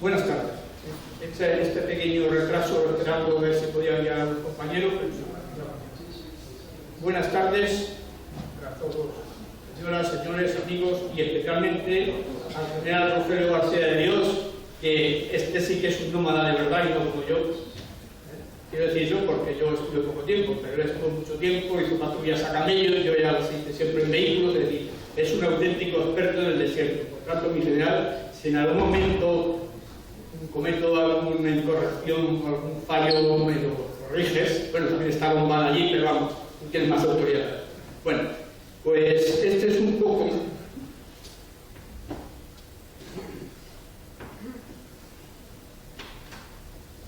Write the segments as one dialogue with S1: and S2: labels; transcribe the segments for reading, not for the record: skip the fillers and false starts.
S1: Buenas tardes. Este pequeño retraso, esperando ver si podía llegar a los compañeros. Buenas tardes para todos, señoras, señores, amigos, y especialmente al general Rogelio García de Dios, que este sí que es un nómada de verdad y no como yo. Quiero decir yo porque yo estuve poco tiempo, pero él estuvo mucho tiempo, hizo patrullas a camellos, yo ya las hice siempre en vehículos, es decir, es un auténtico experto en el desierto. Por tanto, mi general, si en algún momento cometo alguna incorrección o algún fallo, me lo corriges. Bueno, también está bombada allí, pero vamos, tú tienes más autoridad. Bueno, pues este es un poco...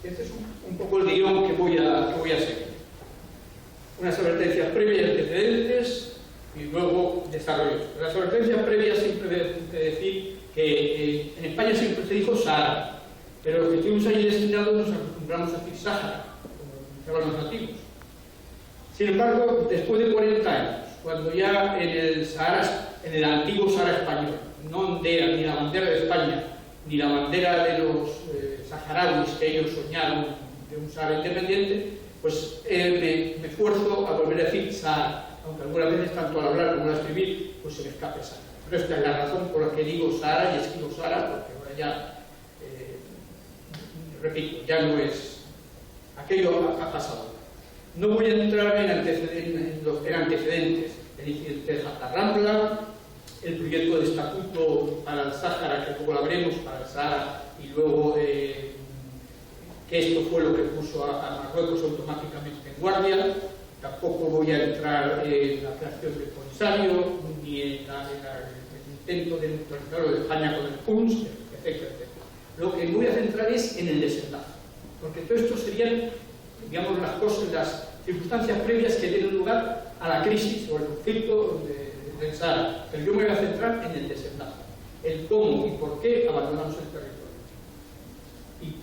S1: Este es un poco el guión que voy a seguir. Unas advertencias previas y antecedentes y luego desarrollos. Las advertencias previas siempre he de decir que en España siempre se dijo Sahara, pero los que estuvimos allí destinados nos acostumbramos a decir Sáhara, como llaman los nativos. Sin embargo, después de 40 años, cuando ya en el Sahara, en el antiguo Sahara español, no ondea ni la bandera de España, ni la bandera de los saharauis que ellos soñaron de un Sahara independiente, pues me esfuerzo a volver a decir Sahara, aunque algunas veces tanto al hablar como al escribir, pues se me escape Sahara. Pero esta es la razón por la que digo Sahara y escribo Sahara, porque ahora ya, repito, ya no es... Aquello ha pasado. No voy a entrar en antecedentes, es decir, el Rambla, el proyecto de estatuto para el Sáhara, que luego lo veremos, para el Sahara, y luego que esto fue lo que puso a Marruecos automáticamente en guardia. Tampoco voy a entrar en la creación del Polisario, ni en el intento de neutralizarlo de España con el PUNS, etcétera, etcétera. Lo que me voy a centrar es en el desenlace, porque todo esto serían, digamos, las circunstancias previas que dieron lugar a la crisis o al conflicto del Sahara. Pero yo me voy a centrar en el desenlace, el cómo y por qué abandonamos el territorio. Y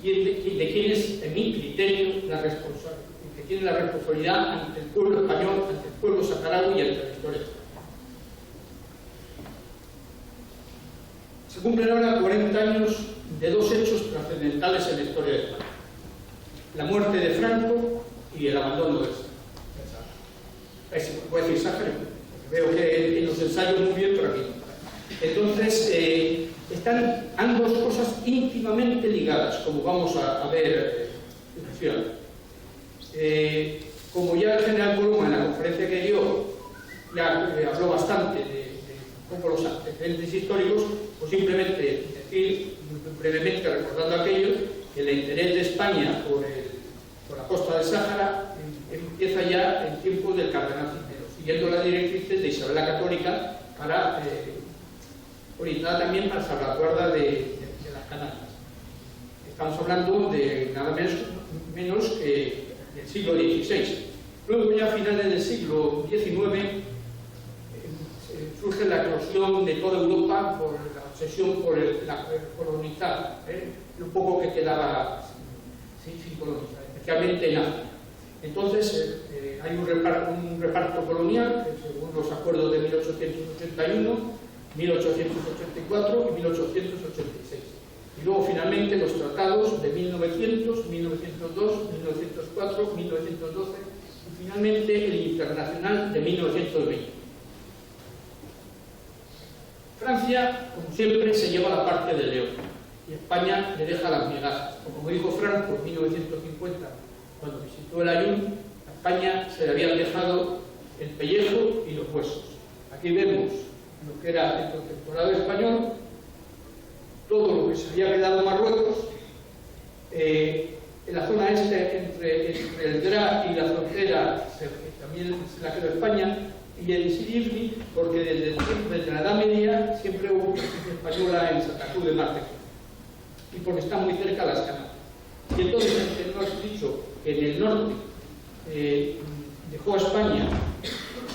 S1: de quién es, en mi criterio, la responsabilidad, que tiene la responsabilidad ante el pueblo español, ante el pueblo saharaui y ante la historia española. Se cumplen ahora 40 años de dos hechos trascendentales en la historia de España: la muerte de Franco y el abandono del Sahara. Voy a decir Sáhara, porque veo que en los ensayos muy bien, pero aquí no. Entonces, están ambas cosas íntimamente ligadas, como vamos a ver como ya el general Coloma en la conferencia que dio ya habló bastante de un poco los antecedentes históricos, pues simplemente decir brevemente, recordando aquello, que el interés de España por la costa del Sáhara empieza ya en tiempos del cardenal Cisneros, siguiendo las directrices de Isabel la Católica, para orientada también para salvaguarda de las Canarias. Estamos hablando de nada menos que del siglo XVI. Luego, ya a finales del siglo XIX, surge la eclosión de toda Europa por la obsesión por colonizar, lo poco que quedaba sin colonizar, especialmente en África. Entonces, hay un reparto colonial, según los acuerdos de 1881, 1884 y 1886. Y luego, finalmente, los tratados de 1900, 1902, 1904, 1912 y, finalmente, el internacional de 1920. Francia, como siempre, se lleva la parte del león y España le deja las migajas. O como dijo Franco en 1950, cuando visitó el Ayun, a España se le habían dejado el pellejo y los huesos. Aquí vemos lo que era el protectorado español, todo lo que se había quedado en Marruecos, en la zona este, entre el Gra y la frontera, que también se la quedó España, y el Sirifni, porque desde la Edad Media siempre hubo presencia española en Santa Cruz de Marte, y porque está muy cerca las Canarias. Y entonces, no has dicho que en el norte dejó a España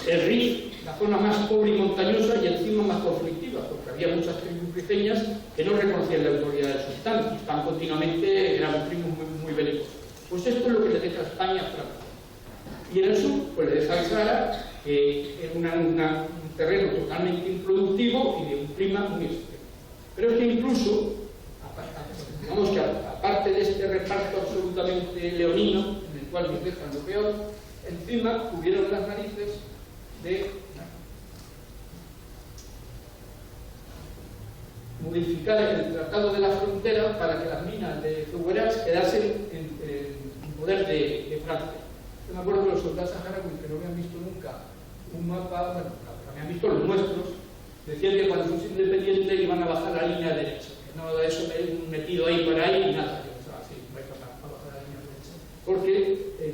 S1: el Rif, la zona más pobre y montañosa, y encima más conflictiva, porque había muchas tribus pequeñas que no reconocían la autoridad del sultán, y estaban continuamente, eran tribus muy belicosas. Pues esto es lo que le deja a España a Francia. Y en el sur, pues le deja el Sahara, que es un terreno totalmente improductivo y de un clima muy extremo. Pero es que incluso, digamos que aparte de este reparto absolutamente leonino, en el cual nos dejan lo peor, encima tuvieron las narices de modificar el Tratado de la Frontera para que las minas de Figueras quedasen en poder de Francia. Yo me acuerdo de los soldados saharauis que no habían visto nunca un mapa, bueno, habían visto los nuestros, decían que cuando fuese independiente iban a bajar la línea derecha, que no de eso metido ahí por ahí y nada, yo pensaba así, no hay que bajar la línea derecha, porque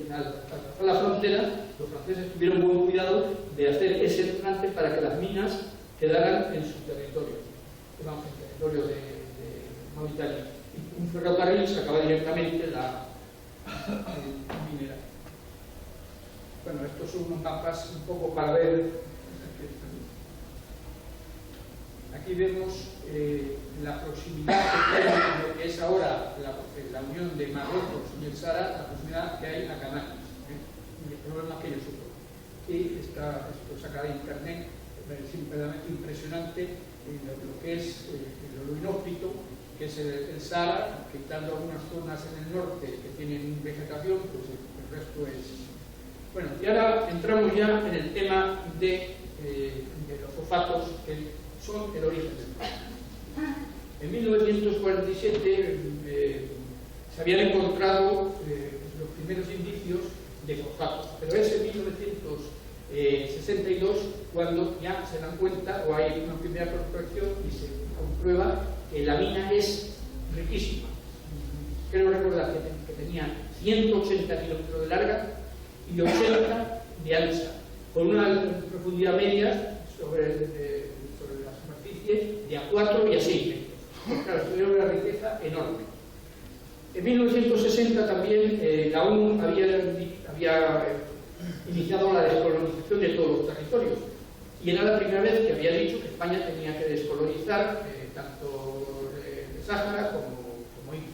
S1: al la frontera los franceses tuvieron buen cuidado de hacer ese trance para que las minas quedaran en su territorio, digamos, en el territorio de Mauritania. Y un ferrocarril sacaba directamente la minera. Bueno, estos son unos mapas un poco para ver. Aquí vemos la proximidad que hay en lo que es ahora la unión de Marruecos y el Sahara, la proximidad que hay a Canarias, y el problema que yo supongo. Y esto sacado de internet, es simplemente impresionante lo que es el oro inhóspito, que es el Sahara, quitando algunas zonas en el norte que tienen vegetación, pues el resto es. Bueno, y ahora entramos ya en el tema de los fosfatos, que son el origen del problema. En 1947 se habían encontrado los primeros indicios de fosfatos, pero es en 1962 cuando ya se dan cuenta, o hay una primera prospección y se comprueba que la mina es riquísima. Creo recordar que tenía 180 kilómetros de larga y 80 de ancha, con una profundidad media sobre la superficie de a 4 y a 6 metros. Claro, tuvieron una riqueza enorme. En 1960 también la ONU había iniciado la descolonización de todos los territorios, y era la primera vez que había dicho que España tenía que descolonizar tanto el Sáhara como India.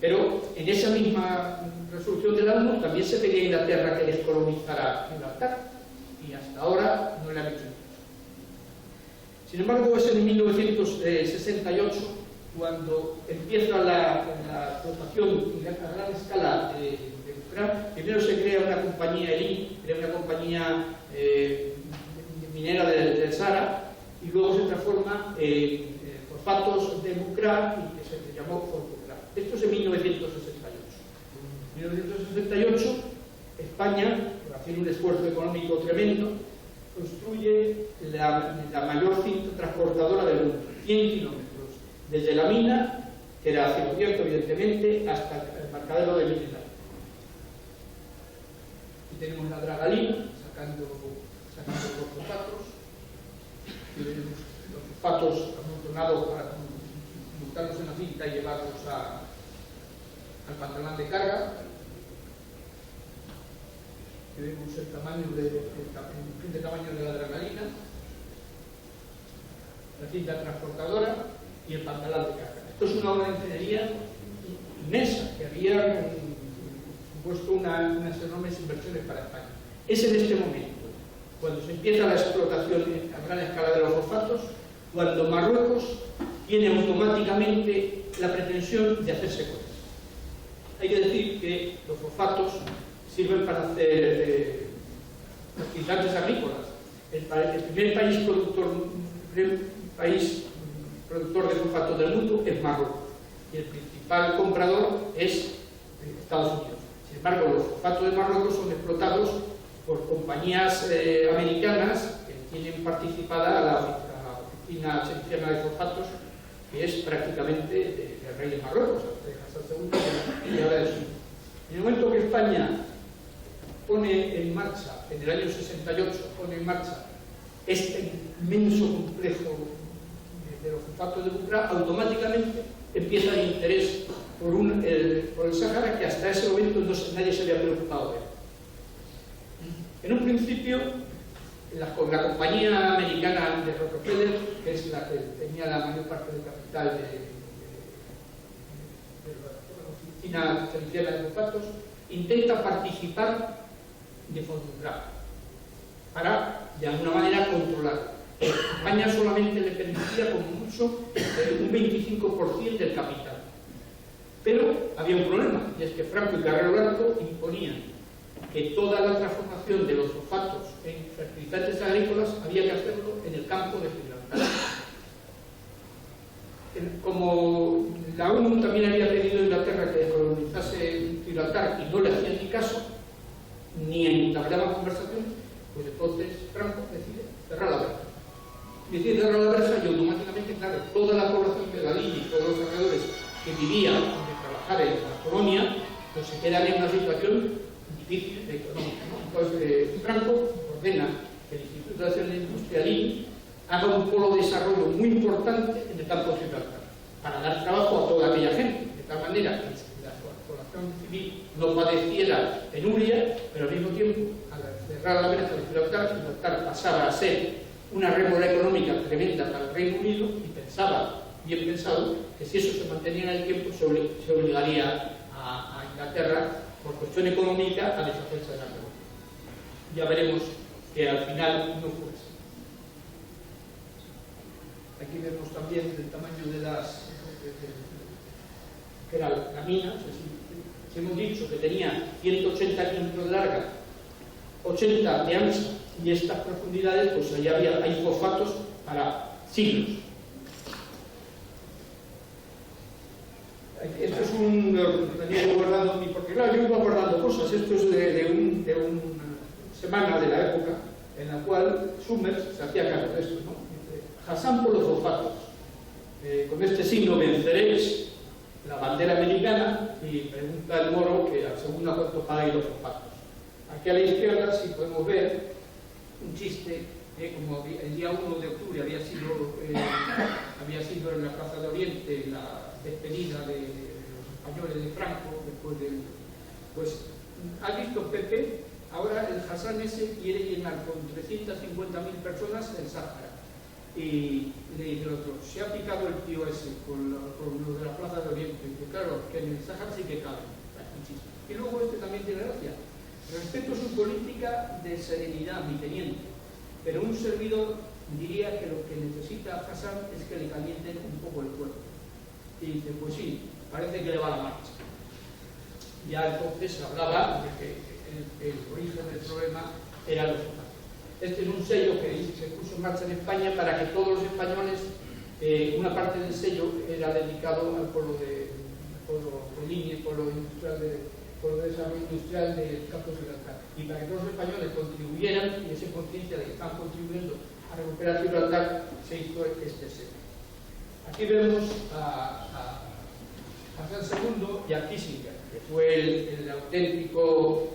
S1: Pero en esa misma resolución de la ONU también se pedía a Inglaterra que descolonizara Gibraltar, y hasta ahora no le han hecho nada. Sin embargo, es en 1968 cuando empieza la explotación a gran escala de Ucrania. Primero se crea una compañía una compañía minera del Sahara, y luego se transforma en fosfatos de Bucra, y que se llamó Forbucra. Esto es en 1968. En 1968, España, haciendo un esfuerzo económico tremendo, construye la mayor cinta transportadora del mundo, 100 kilómetros, desde la mina, que era a cielo abierto evidentemente, hasta el embarcadero de Mineral. Y tenemos la dragalina, sacando los fosfatos, y tenemos los fosfatos amontonados para montarlos en la cinta y llevarlos al pantalón de carga. Y vemos el tamaño de la dragalina, la cinta transportadora y el pantalón de carga. Esto es una obra de ingeniería inmensa que había puesto unas enormes inversiones para España. Es en este momento, cuando se empieza la explotación a gran escala de los fosfatos, cuando Marruecos tiene automáticamente la pretensión de hacerse con eso. Hay que decir que los fosfatos sirven para hacer fertilizantes agrícolas. El primer país productor de fosfatos del mundo es Marruecos, y el principal comprador es Estados Unidos. Sin embargo, los fosfatos de Marruecos son explotados por compañías americanas que tienen participada la oficina cheriziana de fosfatos, que es prácticamente del rey de Marruecos, de Hassan II y ahora del sur. En el momento que España pone en marcha, en el año 68, pone en marcha este inmenso complejo de los fosfatos de Bucra, automáticamente empieza el interés por el Sáhara, que hasta ese momento nadie se había preocupado de él. En un principio, la compañía americana de Rockefeller, que es la que tenía la mayor parte del capital de la oficina cheriziana de fosfatos, intenta participar de Forbucra. para, de alguna manera, controlar. España solamente le permitía, como mucho, un 25% del capital. Pero había un problema, y es que Franco y Carrero Blanco imponían que toda la transformación de los fosfatos en fertilizantes agrícolas había que hacerlo en el campo de Gibraltar. Como la ONU también había pedido a Inglaterra que colonizase Gibraltar y no le hacían ni caso, ni entablaban conversación, pues entonces Franco decide cerrar la verja. Decide cerrar la verja y automáticamente, claro, toda la población de la línea y todos los trabajadores que vivían de trabajar en la colonia, pues se quedan en una situación difícil económica, ¿no? Entonces Franco ordena que el Instituto Nacional de Industria LIN haga un polo de desarrollo muy importante en el campo de Gibraltar para dar trabajo a toda aquella gente, de tal manera que la población civil no padeciera penuria, pero al mismo tiempo, al cerrar la verja de Gibraltar pasaba a ser una rémora económica tremenda para el Reino Unido y pensaba, bien pensado, que si eso se mantenía en el tiempo se obligaría a Inglaterra, por cuestión económica, a deshacerse de la colonia. Ya veremos que al final no fue así. Aquí vemos también el tamaño de las que era la mina. Si hemos dicho que tenía 180 kilómetros de larga, 80 de ancha, y estas profundidades, pues allá hay fosfatos para siglos. Esto es tenía guardado, porque claro, yo iba guardando cosas. Esto es de una semana de la época en la cual Summers se hacía cargo de esto, ¿no? Dice, Hassan por los fosfatos. Con este signo venceréis la bandera americana, y pregunta el Moro que a segunda cuánto pagáis los fosfatos. Aquí a la izquierda, si podemos ver un chiste, como el día 1 de octubre había sido en la Plaza de Oriente la despedida de los españoles de Franco, después del... Pues, ¿has visto Pepe? Ahora el Hassan ese quiere llenar con 350.000 personas el Sáhara. Y le dice el otro, se ha picado el tío ese con lo de la Plaza de Oriente. Y dice, claro, que en el Sáhara sí que cabe. Y luego este también tiene gracia. Respeto su política de serenidad, mi teniente, pero un servidor diría que lo que necesita Hassan es que le calienten un poco el cuerpo. Y dice, pues sí, parece que le va la marcha. Ya entonces se hablaba de que el origen del problema era los fosfatos. Este es un sello que se puso en marcha en España para que todos los españoles, una parte del sello era dedicado al pueblo de línea, pueblo de desarrollo industrial del campo de Gibraltar. Y para que todos los españoles contribuyeran y esa conciencia de que están contribuyendo a recuperar Gibraltar, se hizo este sello. Aquí vemos a Hassan II y a Kissinger, que fue el auténtico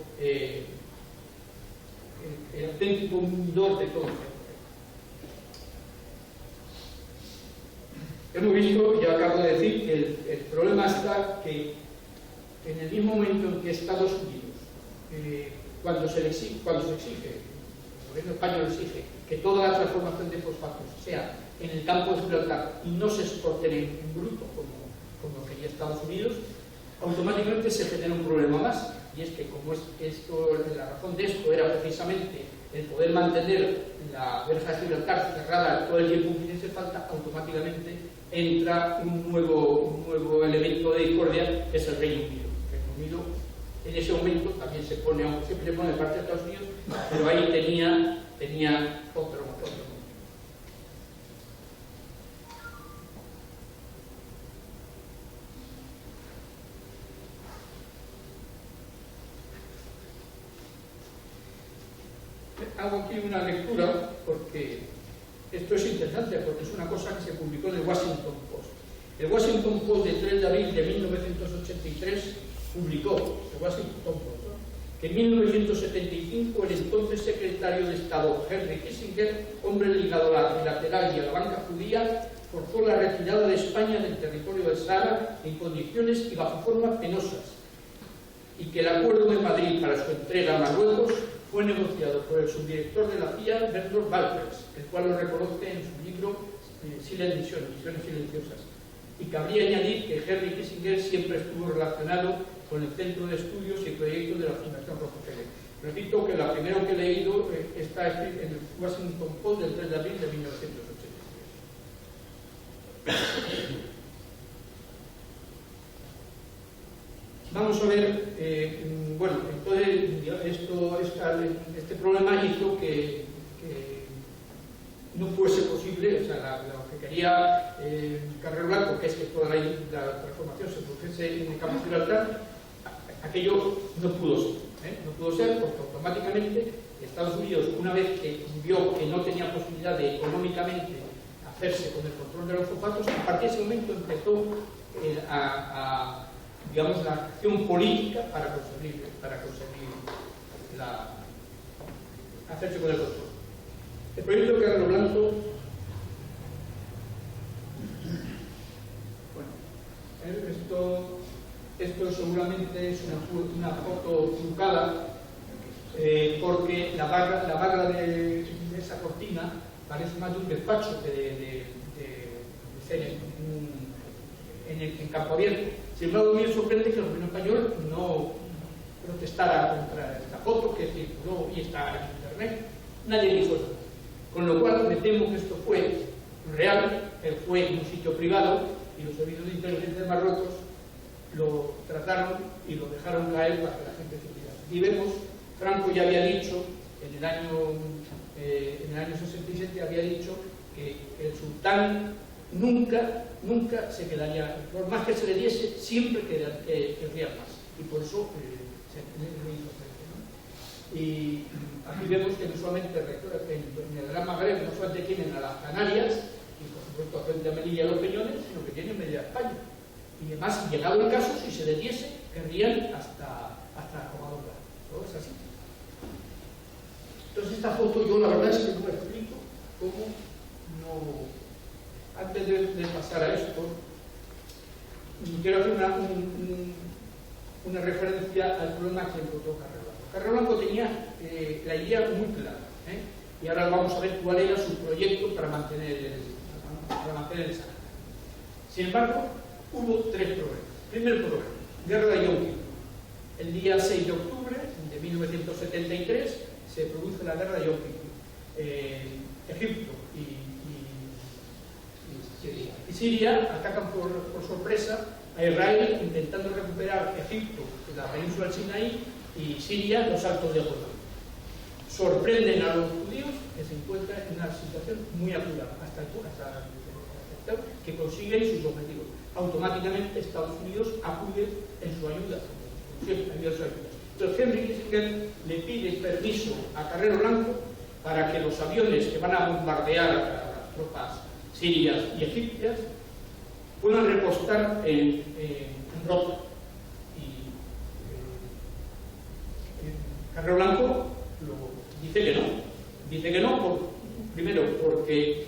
S1: unidor de todo esto. Hemos visto, ya acabo de decir, que el problema está que en el mismo momento en que Estados Unidos, cuando se exige, el gobierno español exige que toda la transformación de fosfatos sea en el campo de Gibraltar y no se exporten en bruto como quería Estados Unidos, automáticamente se genera un problema más, y es que como la razón de esto era precisamente el poder mantener la verja de Gibraltar cerrada todo el tiempo que hiciese falta, automáticamente entra un nuevo elemento de discordia, que es el Reino Unido. El Reino Unido en ese momento también siempre se pone de parte de Estados Unidos, pero ahí tenía otro motor. Hago aquí una lectura porque esto es interesante, porque es una cosa que se publicó en el Washington Post. El Washington Post del 3 de abril de 1983 publicó, el Washington Post, ¿no?, que en 1975 el entonces secretario de Estado Henry Kissinger, hombre ligado a la trilateral y a la banca judía, forzó la retirada de España del territorio del Sahara en condiciones y bajo formas penosas, y que el acuerdo de Madrid para su entrega a Marruecos fue negociado por el subdirector de la CIA, Bernard Walters, el cual lo reconoce en su libro Silent Mission, Misiones Silenciosas. Y cabría añadir que Henry Kissinger siempre estuvo relacionado con el Centro de Estudios y Proyectos de la Fundación Rockefeller. Repito que la primera que he leído está en el Washington Post del 3 de abril de 1983. Vamos a ver, bueno, entonces este problema hizo que no fuese posible, o sea, lo que quería Carrero Blanco, que es que toda la transformación se produjese en el campo de Gibraltar, aquello no pudo ser. No pudo ser porque automáticamente Estados Unidos, una vez que vio que no tenía posibilidad de económicamente hacerse con el control de los fosfatos, a partir de ese momento empezó digamos, la acción política para conseguir hacerse con el control. El proyecto de Carrero Blanco, bueno, esto seguramente es una foto trucada, porque la barra de esa cortina parece más de un despacho que de ser en campo abierto. Sin embargo, a mí me sorprende que el gobierno español no protestara contra esta foto que circuló y está en internet. Nadie dijo eso. Con lo cual, me temo que esto fue real, fue en un sitio privado y los servicios de inteligencia de Marruecos lo trataron y lo dejaron caer para que la gente se olvidara. Y vemos, Franco ya había dicho, en el año 67 había dicho que el sultán nunca se quedaría, por más que se le diese, siempre querría más. Y por eso se lo hizo frente, ¿no? Y aquí vemos que no solamente en el Gran Magreb no solamente tienen a las Canarias, y por supuesto a Ceuta, Melilla y los Peñones, sino que tienen media España. Y además, llegado el caso, si se le diese, querrían hasta Comadora. Todo es así. Entonces, esta foto yo la verdad es que no explico cómo no. Antes de pasar a esto, quiero hacer una referencia al problema que encontró Carrero Blanco. Carrero Blanco tenía la idea muy clara, y ahora vamos a ver cuál era su proyecto para mantener esa. Sin embargo, hubo tres problemas. Primer problema, Guerra de Yom Kippur. El día 6 de octubre de 1973 se produce la Guerra de Yom Kippur. Egipto y Siria atacan por sorpresa a Israel intentando recuperar Egipto, la península del Sinaí, y Siria, los Altos de Golán. Sorprenden a los judíos que se encuentran en una situación muy apurada, hasta que consiguen sus objetivos. Automáticamente Estados Unidos acude en su ayuda, siempre ayuda a su ayuda. Entonces Henry Kissinger le pide permiso a Carrero Blanco para que los aviones que van a bombardear a las tropas sirias y egipcias puedan repostar en Rota. Y Carrero Blanco dice que no, primero porque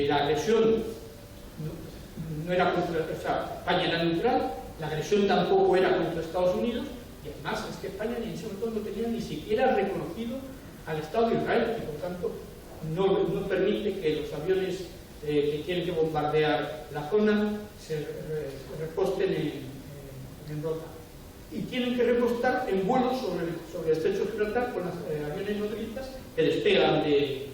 S1: la agresión no era contra, o sea, España era neutral, la agresión tampoco era contra Estados Unidos, y además es que España en ese momento no tenía ni siquiera reconocido al Estado de Israel, y por tanto no permite que los aviones que tienen que bombardear la zona se reposten en Rota. Y tienen que repostar en vuelos sobre el estrecho de Gibraltar con los aviones nodrizas que despegan de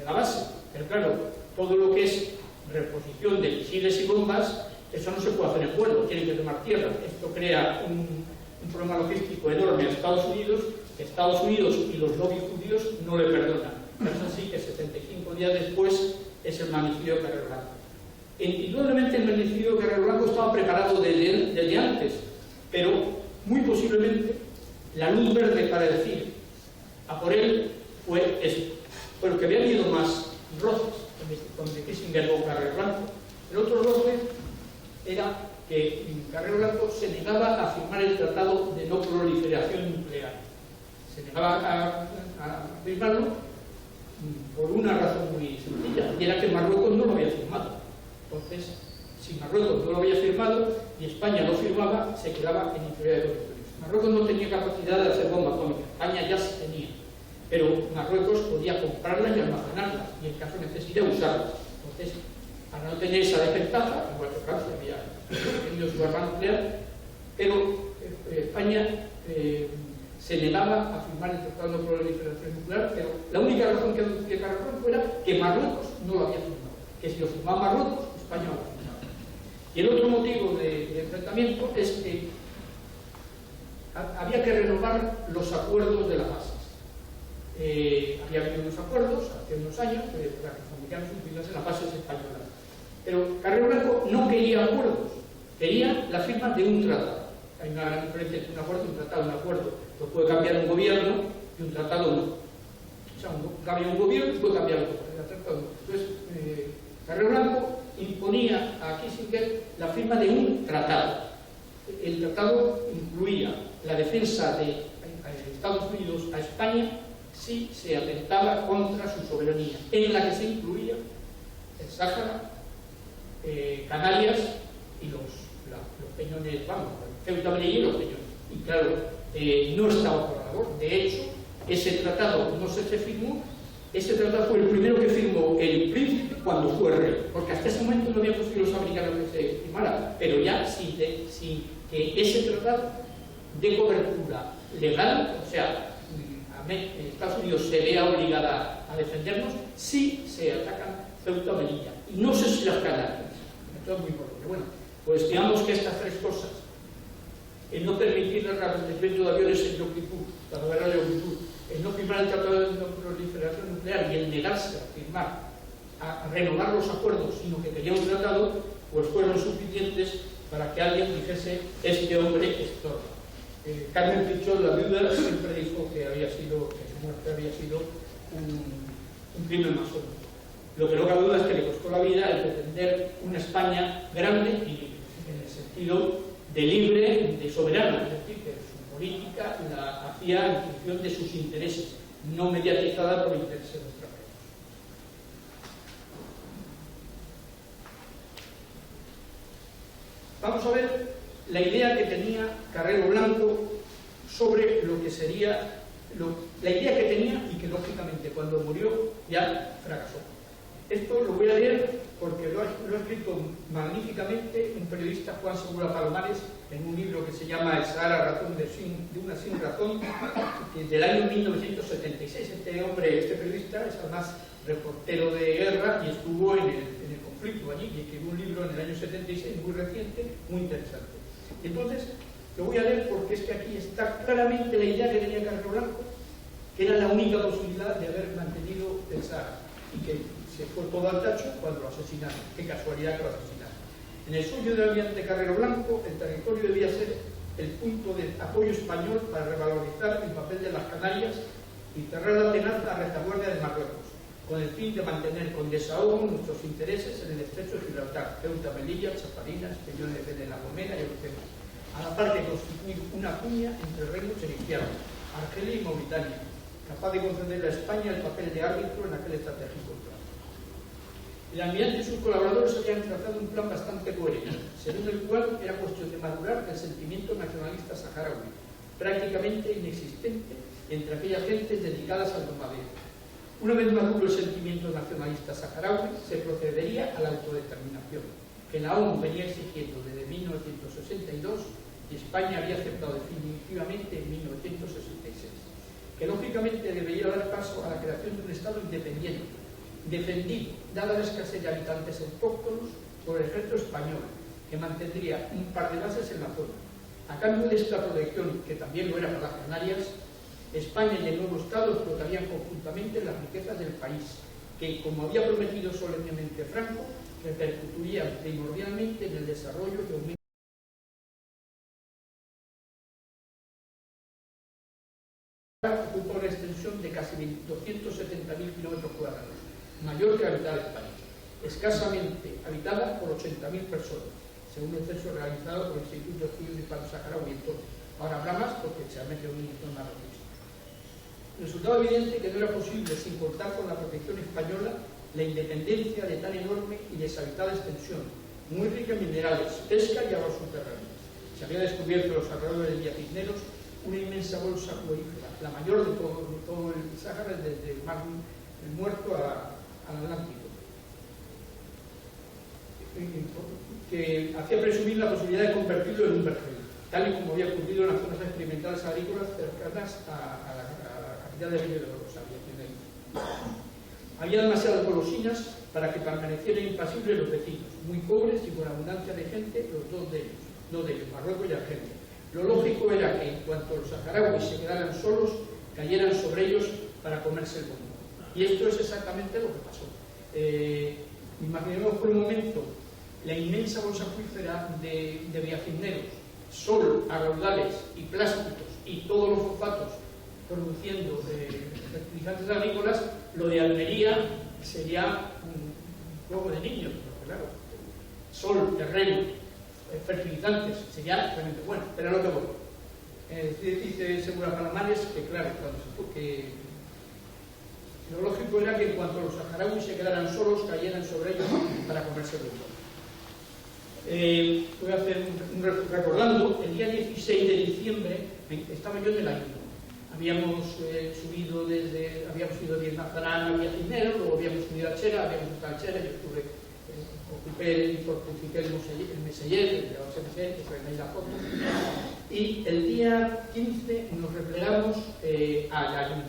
S1: la base. Pero claro, todo lo que es reposición de misiles y bombas, eso no se puede hacer en vuelo, tienen que tomar tierra. Esto crea un problema logístico enorme a Estados Unidos, que Estados Unidos y los lobbies judíos no le perdonan. Es así que 75 días después es el magnicidio de Carrero Blanco. Indudablemente el magnicidio de Carrero Blanco estaba preparado desde antes, pero muy posiblemente la luz verde para decir a por él fue esto. Pero que había habido más roces con Kissinger o Carrero Blanco. El otro roce era que Carrero Blanco se negaba a firmar el tratado de no proliferación nuclear. Se negaba a firmarlo por una razón muy sencilla, y era que Marruecos no lo había firmado. Entonces, si Marruecos no lo había firmado y España lo firmaba, se quedaba en inferioridad de condiciones. Marruecos no tenía capacidad de hacer bomba atómica, España ya se tenía, pero Marruecos podía comprarlas y almacenarlas, y en caso de necesidad usarlas. Entonces, para no tener esa desventaja, igual que Francia había tenido su arma nuclear, pero España se negaba a firmar el Tratado de No Proliferación Nuclear, pero la única razón que aducía Carrero Blanco era que Marruecos no lo había firmado, que si lo firmaba Marruecos, España lo firmaba. Y el otro motivo de enfrentamiento es que había que renovar los acuerdos de las bases. Había habido unos acuerdos hace unos años para que los americanos utilizasen las bases españolas. Pero Carrero Blanco no quería acuerdos, quería la firma de un tratado. Hay una gran diferencia entre un acuerdo y un tratado. Un acuerdo lo puede cambiar un gobierno y un tratado no. O sea, cambia un gobierno y puede cambiar otro. Entonces, Carrero Blanco imponía a Kissinger la firma de un tratado. El tratado incluía la defensa de Estados Unidos a España si se atentaba contra su soberanía, en la que se incluía el Sáhara, Canarias y los peñones, vamos, Ceuta, Melilla y los peñones. Y claro, no estaba por la labor. De hecho, ese tratado no se firmó. Ese tratado fue el primero que firmó el príncipe cuando fue rey, porque hasta ese momento no había posible los americanos que se firmara, pero ya sin que ese tratado de cobertura legal, o sea, Estados Unidos se vea obligada a defendernos si se atacan Ceuta o Melilla. Y no sé si las Canarias. Esto es muy importante. Bueno, pues digamos que estas tres cosas, el no permitir el despliegue de aviones en Yom Kippur, la guerra de Yom Kippur, el no firmar el Tratado de No Proliferación Nuclear y el negarse a firmar, a renovar los acuerdos, sino que quería un tratado, pues fueron suficientes para que alguien dijese: este hombre estorba. Carmen Pichot, la viuda, siempre dijo que su muerte había sido un crimen masónico. Lo que no cabe duda es que le costó la vida el pretender una España grande y en el sentido de libre, de soberana, es decir, que su política la hacía en función de sus intereses, no mediatizada por intereses extranjeros. Vamos a ver la idea que tenía Carrero Blanco sobre lo que sería, la idea que tenía y que lógicamente cuando murió ya fracasó. Esto lo voy a leer porque lo ha escrito magníficamente un periodista, Juan Segura Palomares, en un libro que se llama El Sahara, razón de una sin razón, del año 1976. Este periodista es además reportero de guerra y estuvo en el conflicto allí y escribió un libro en el año 76 muy reciente, muy interesante. Entonces, lo voy a leer porque es que aquí está claramente la idea que tenía Carrero Blanco, que era la única posibilidad de haber mantenido el Sahara y que se fue todo al tacho cuando lo asesinaron. Qué casualidad que lo asesinaron. En el sueño del almirante Carrero Blanco, el territorio debía ser el punto de apoyo español para revalorizar el papel de las Canarias y cerrar la tenaza a retaguardia de Marruecos, con el fin de mantener con desahogo nuestros intereses en el estrecho de Gibraltar, Ceuta, Melilla, Chaparinas, Peñones de la Gomera y Ortega, a la par de constituir una cuña entre reinos iniciados, Argelia y Mauritania, capaz de concederle a España el papel de árbitro en aquel estratégico plan. El almirante y sus colaboradores habían trazado un plan bastante coherente, según el cual era cuestión de madurar el sentimiento nacionalista saharaui, prácticamente inexistente entre aquellas gentes dedicadas al nomadeo. Una vez maduro el sentimiento nacionalista saharaui, se procedería a la autodeterminación, que la ONU venía exigiendo desde 1962 y España había aceptado definitivamente en 1966, que lógicamente debería dar paso a la creación de un Estado independiente, defendido, dada la escasez de habitantes autóctonos, por el ejército español, que mantendría un par de bases en la zona. A cambio de esta protección, que también lo era para las Canarias, España y el nuevo Estado explotarían conjuntamente las riquezas del país, que, como había prometido solemnemente Franco, repercutirían primordialmente en el desarrollo de un ocupa una extensión de casi 270.000 kilómetros cuadrados, mayor que la mitad de España, escasamente habitada por 80.000 personas, según el censo realizado por el Instituto de Estudios de Hispano Saharaui entonces. Ahora habrá más porque se ha metido un montón más registro. Resultaba evidente que no era posible, sin contar con la protección española, la independencia de tan enorme y deshabitada extensión, muy rica en minerales, pesca y aguas subterráneas. Se había descubierto en los alrededores de Villacisneros una inmensa bolsa acuífera, la mayor de todo el Sáhara, desde el Mar Muerto al Atlántico, que hacía presumir la posibilidad de convertirlo en un vergel. tal y como había ocurrido en las zonas experimentales agrícolas cercanas a la capital del Río de los Aviaciones. Había demasiadas golosinas para que permanecieran impasibles los vecinos, muy pobres y con abundancia de gente, los dos de ellos, Marruecos y Argelia. Lo lógico era que en cuanto los saharauis se quedaran solos, cayeran sobre ellos para comerse el mundo. Y esto es exactamente lo que pasó. Imaginemos por un momento la inmensa bolsa acuífera de Villacisneros, sol a raudales y plásticos y todos los fosfatos produciendo fertilizantes agrícolas. Lo de Almería sería un juego de niños, porque claro, sol, terreno, fertilizantes, sería realmente bueno, pero no lo que voy. Dice Segura Palomares que claro, que lo lógico era que en cuanto los saharauis se quedaran solos, cayeran sobre ellos para comerse el mundo. Voy a hacer recordando, el día 16 de diciembre estaba yo en el ayuno. Habíamos ido de Nazarán a Villacisneros, luego habíamos subido a Chera, habíamos estado a Chera, yo ocupé el Meseller, el Meseller, que veis la foto, y el día 15 nos replegamos a Gallín.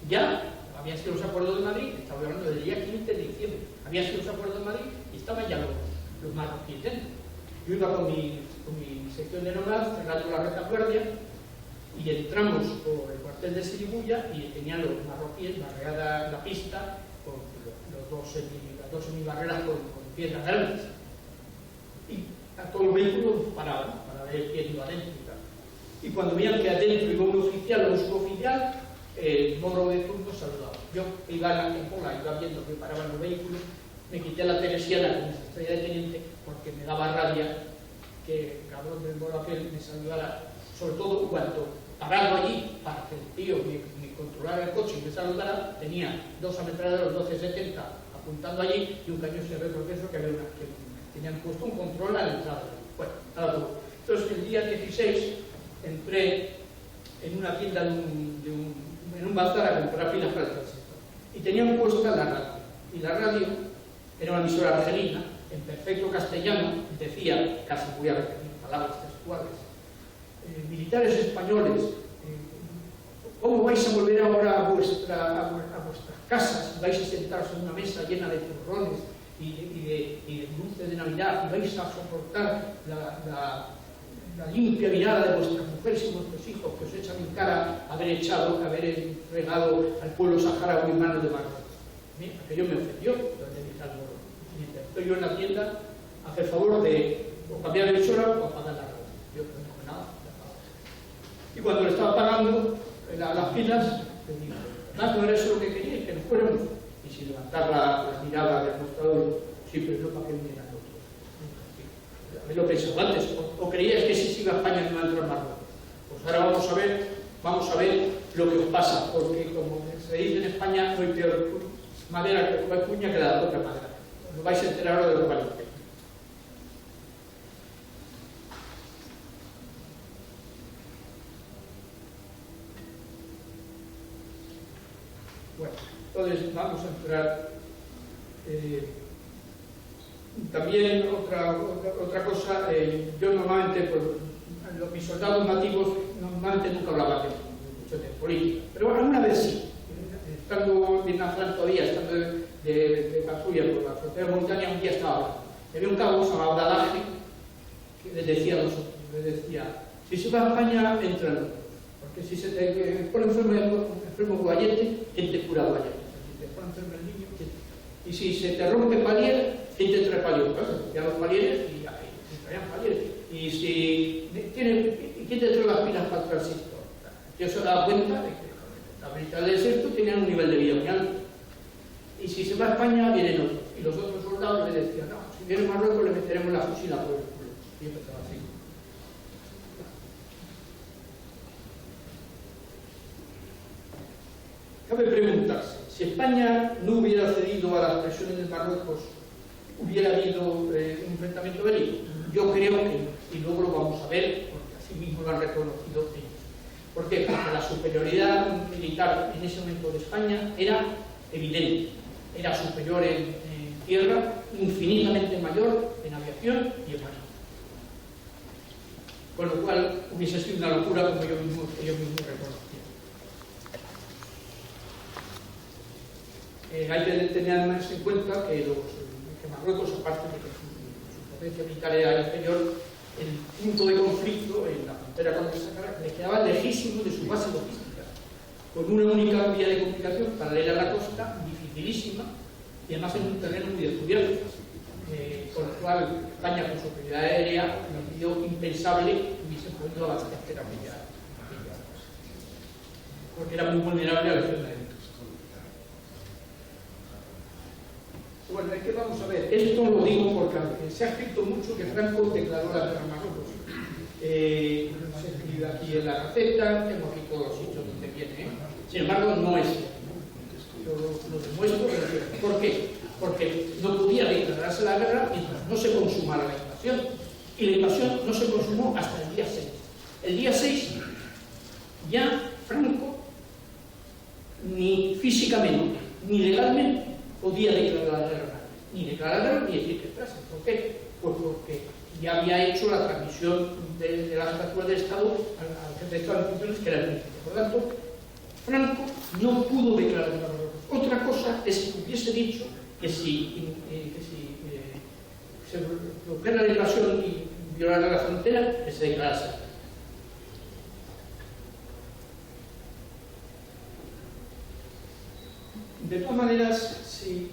S1: Ya habían sido los acuerdos de Madrid, estaba hablando del día 15 de diciembre, habían sido los acuerdos de Madrid y estaban ya los marroquíes dentro. Yo iba con mi sección de nomad, cerrando la retaguardia, y entramos por el cuartel de Siribuya y tenían los marroquíes barreada la pista con las dos semibarreras con piedras grandes. Y a todos los vehículos paraban para ver quién iba adentro y tal. Y cuando veían que adentro iba un oficial o un suboficial, el morro de turno saludaba. Yo iba a la tempola, iba viendo que paraban los vehículos, me quité la teresiana con esa estrella de teniente porque me daba rabia que el cabrón del morro aquel me saludara, sobre todo cuando parado allí para que el tío me controlara el coche y me saludara. Tenía dos ametralladoras 1270 apuntando allí y un cañón retroceso que tenían puesto un control a la entrada. Bueno, nada todo. Entonces el día 16 entré en una tienda en un bazar a comprar pilas para el tránsito y tenían puesta la radio, y la radio era una emisora argelina en perfecto castellano, decía, casi voy a repetir palabras textuales: militares españoles, ¿cómo vais a volver ahora a vuestras casas? ¿Vais a sentaros en una mesa llena de turrones y de dulces de Navidad? ¿Y vais a soportar la limpia mirada de vuestras mujeres y vuestros hijos que os echan en cara haber entregado al pueblo saharaui en manos de Marruecos? Aquello me ofendió, estoy yo en la tienda a hacer favor de o cambiar de emisora o apagar la radio. Yo no dije nada. Y cuando le estaba pagando las pilas, le dije: no era eso lo que quería, que nos fuéramos. Y sin levantar la mirada del mostrador, sí, pero no para que vinieran otros. A mí lo pensaba antes, o creías que si se iba a España no iba a entrar Marruecos. Pues ahora vamos a ver lo que os pasa, porque como se dice en España, no hay peor madera que comer cuña que la otra madera. Os vais a enterar ahora de lo que vale la pena. Bueno, entonces vamos a entrar. También otra cosa, yo normalmente, pues, mis soldados nativos normalmente nunca hablaban mucho de política, pero alguna vez sí. Estando en Nazarán todavía, estando de patrulla por la frontera montaña, un día estaba hablando. Había un cabo llamado Abdalaje que les decía a nosotros, si se va a España, entra en nosotros. Porque si se te pone enfermo guayete, ¿quién te cura guayete? Si te pone enfermo el niño, y si se te rompe palier, ¿quién te trae palier? Ya los palieres y traían palieres. Y si ¿quién te trae las pilas para el transistor? Yo se daba cuenta de que la militar del desierto tenían un nivel de vida muy alto. Y si se va a España, vienen otros. Y los otros soldados le decían: no, si viene Marruecos le meteremos la fusila por el culo. Y empezaba así. Cabe preguntarse, si España no hubiera cedido a las presiones de Marruecos, ¿hubiera habido un enfrentamiento bélico? Yo creo que no, y luego lo vamos a ver, porque así mismo lo han reconocido ellos. ¿Por qué? Porque la superioridad militar en ese momento de España era evidente, era superior en tierra, infinitamente mayor en aviación y en marina. con lo cual hubiese sido una locura, como ellos mismos reconocían. Hay que tener además en cuenta que Marruecos, aparte de que su potencia militar era inferior, el punto de conflicto en la frontera con el Sáhara le quedaba lejísimo de su base logística, con una única vía de comunicación paralela a la costa, dificilísima, y además en un terreno muy descubierto, con lo cual España, con su prioridad aérea, nos pidió impensable que hubiese podido abastecer aquella costa, porque era muy vulnerable a la acción aérea. Bueno, es que vamos a ver, esto lo digo porque se ha escrito mucho que Franco declaró la guerra a Marruecos. Se escribe aquí en la Gaceta, tengo aquí todos los sitios donde viene. Sin embargo, no es cierto. Yo lo demuestro. ¿Por qué? Porque no podía declararse la guerra mientras no se consumara la invasión. Y la invasión no se consumó hasta el día 6. El día 6 ya Franco, ni físicamente ni legalmente, podía declarar la guerra, ni declarar la guerra ni decir que entrase. ¿Por qué? Pues porque ya había hecho la transmisión de las capturas del Estado al jefe de Estado de funciones, que era el príncipe. Por lo tanto, Franco no pudo declarar la guerra. Otra cosa es que hubiese dicho que si se produjera la invasión y violara la frontera, que se declarase. De todas maneras, si...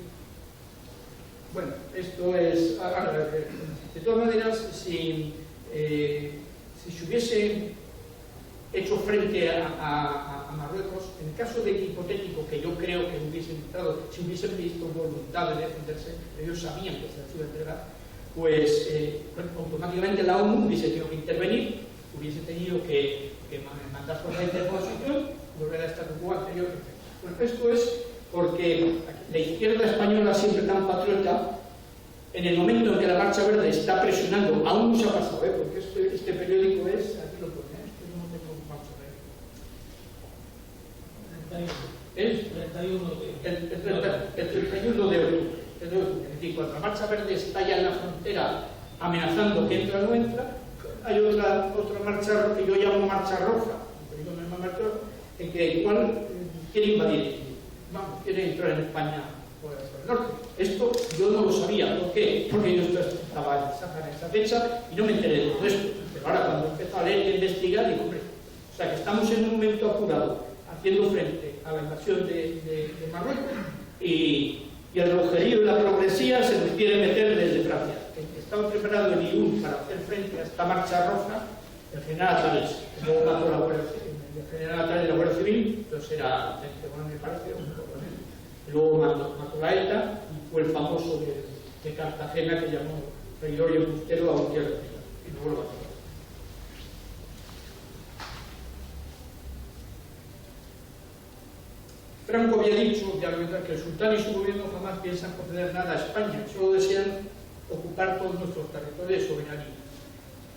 S1: Bueno, esto es... De todas maneras, si se hubiese hecho frente a Marruecos, en el caso de que hipotético, que yo creo que hubiesen entrado, si hubiesen visto voluntad de defenderse, ellos sabían que se iba a entregar, pues automáticamente la ONU hubiese tenido que intervenir, hubiese tenido que mandar por la interposición, volver a estar en anterior. Bueno, esto es porque la izquierda española, siempre tan patriota, en el momento en que la Marcha Verde está presionando, aún no se ha pasado, porque este periódico es, aquí lo pone, no tengo, vamos a ver. El 31 de octubre. Es decir, cuando la Marcha Verde está ya en la frontera amenazando que entra o no entra, hay otra marcha que yo llamo Marcha Roja, en que igual quiere invadir, quiere entrar en España por el norte. Esto yo no lo sabía. ¿Por qué? Porque yo estaba en esa fecha y no me enteré de todo esto. Pero ahora, cuando empiezo a leer y a investigar, digo, hombre, o sea, que estamos en un momento apurado, haciendo frente a la invasión de Marruecos, y el rojerío y la progresía se nos quiere meter desde Francia. Estaba preparado en Irún para hacer frente a esta Marcha Roja el general Atales, que luego mató la Guardia Civil. El general Atales de la Guardia Civil, entonces era, bueno, me parece, un poco, luego mató la ETA y fue el famoso de Cartagena que llamó traidor y embustero a un día y luego lo mató. Franco había dicho que el sultán y su gobierno jamás piensan conceder nada a España, solo desean ocupar todos nuestros territorios de soberanía.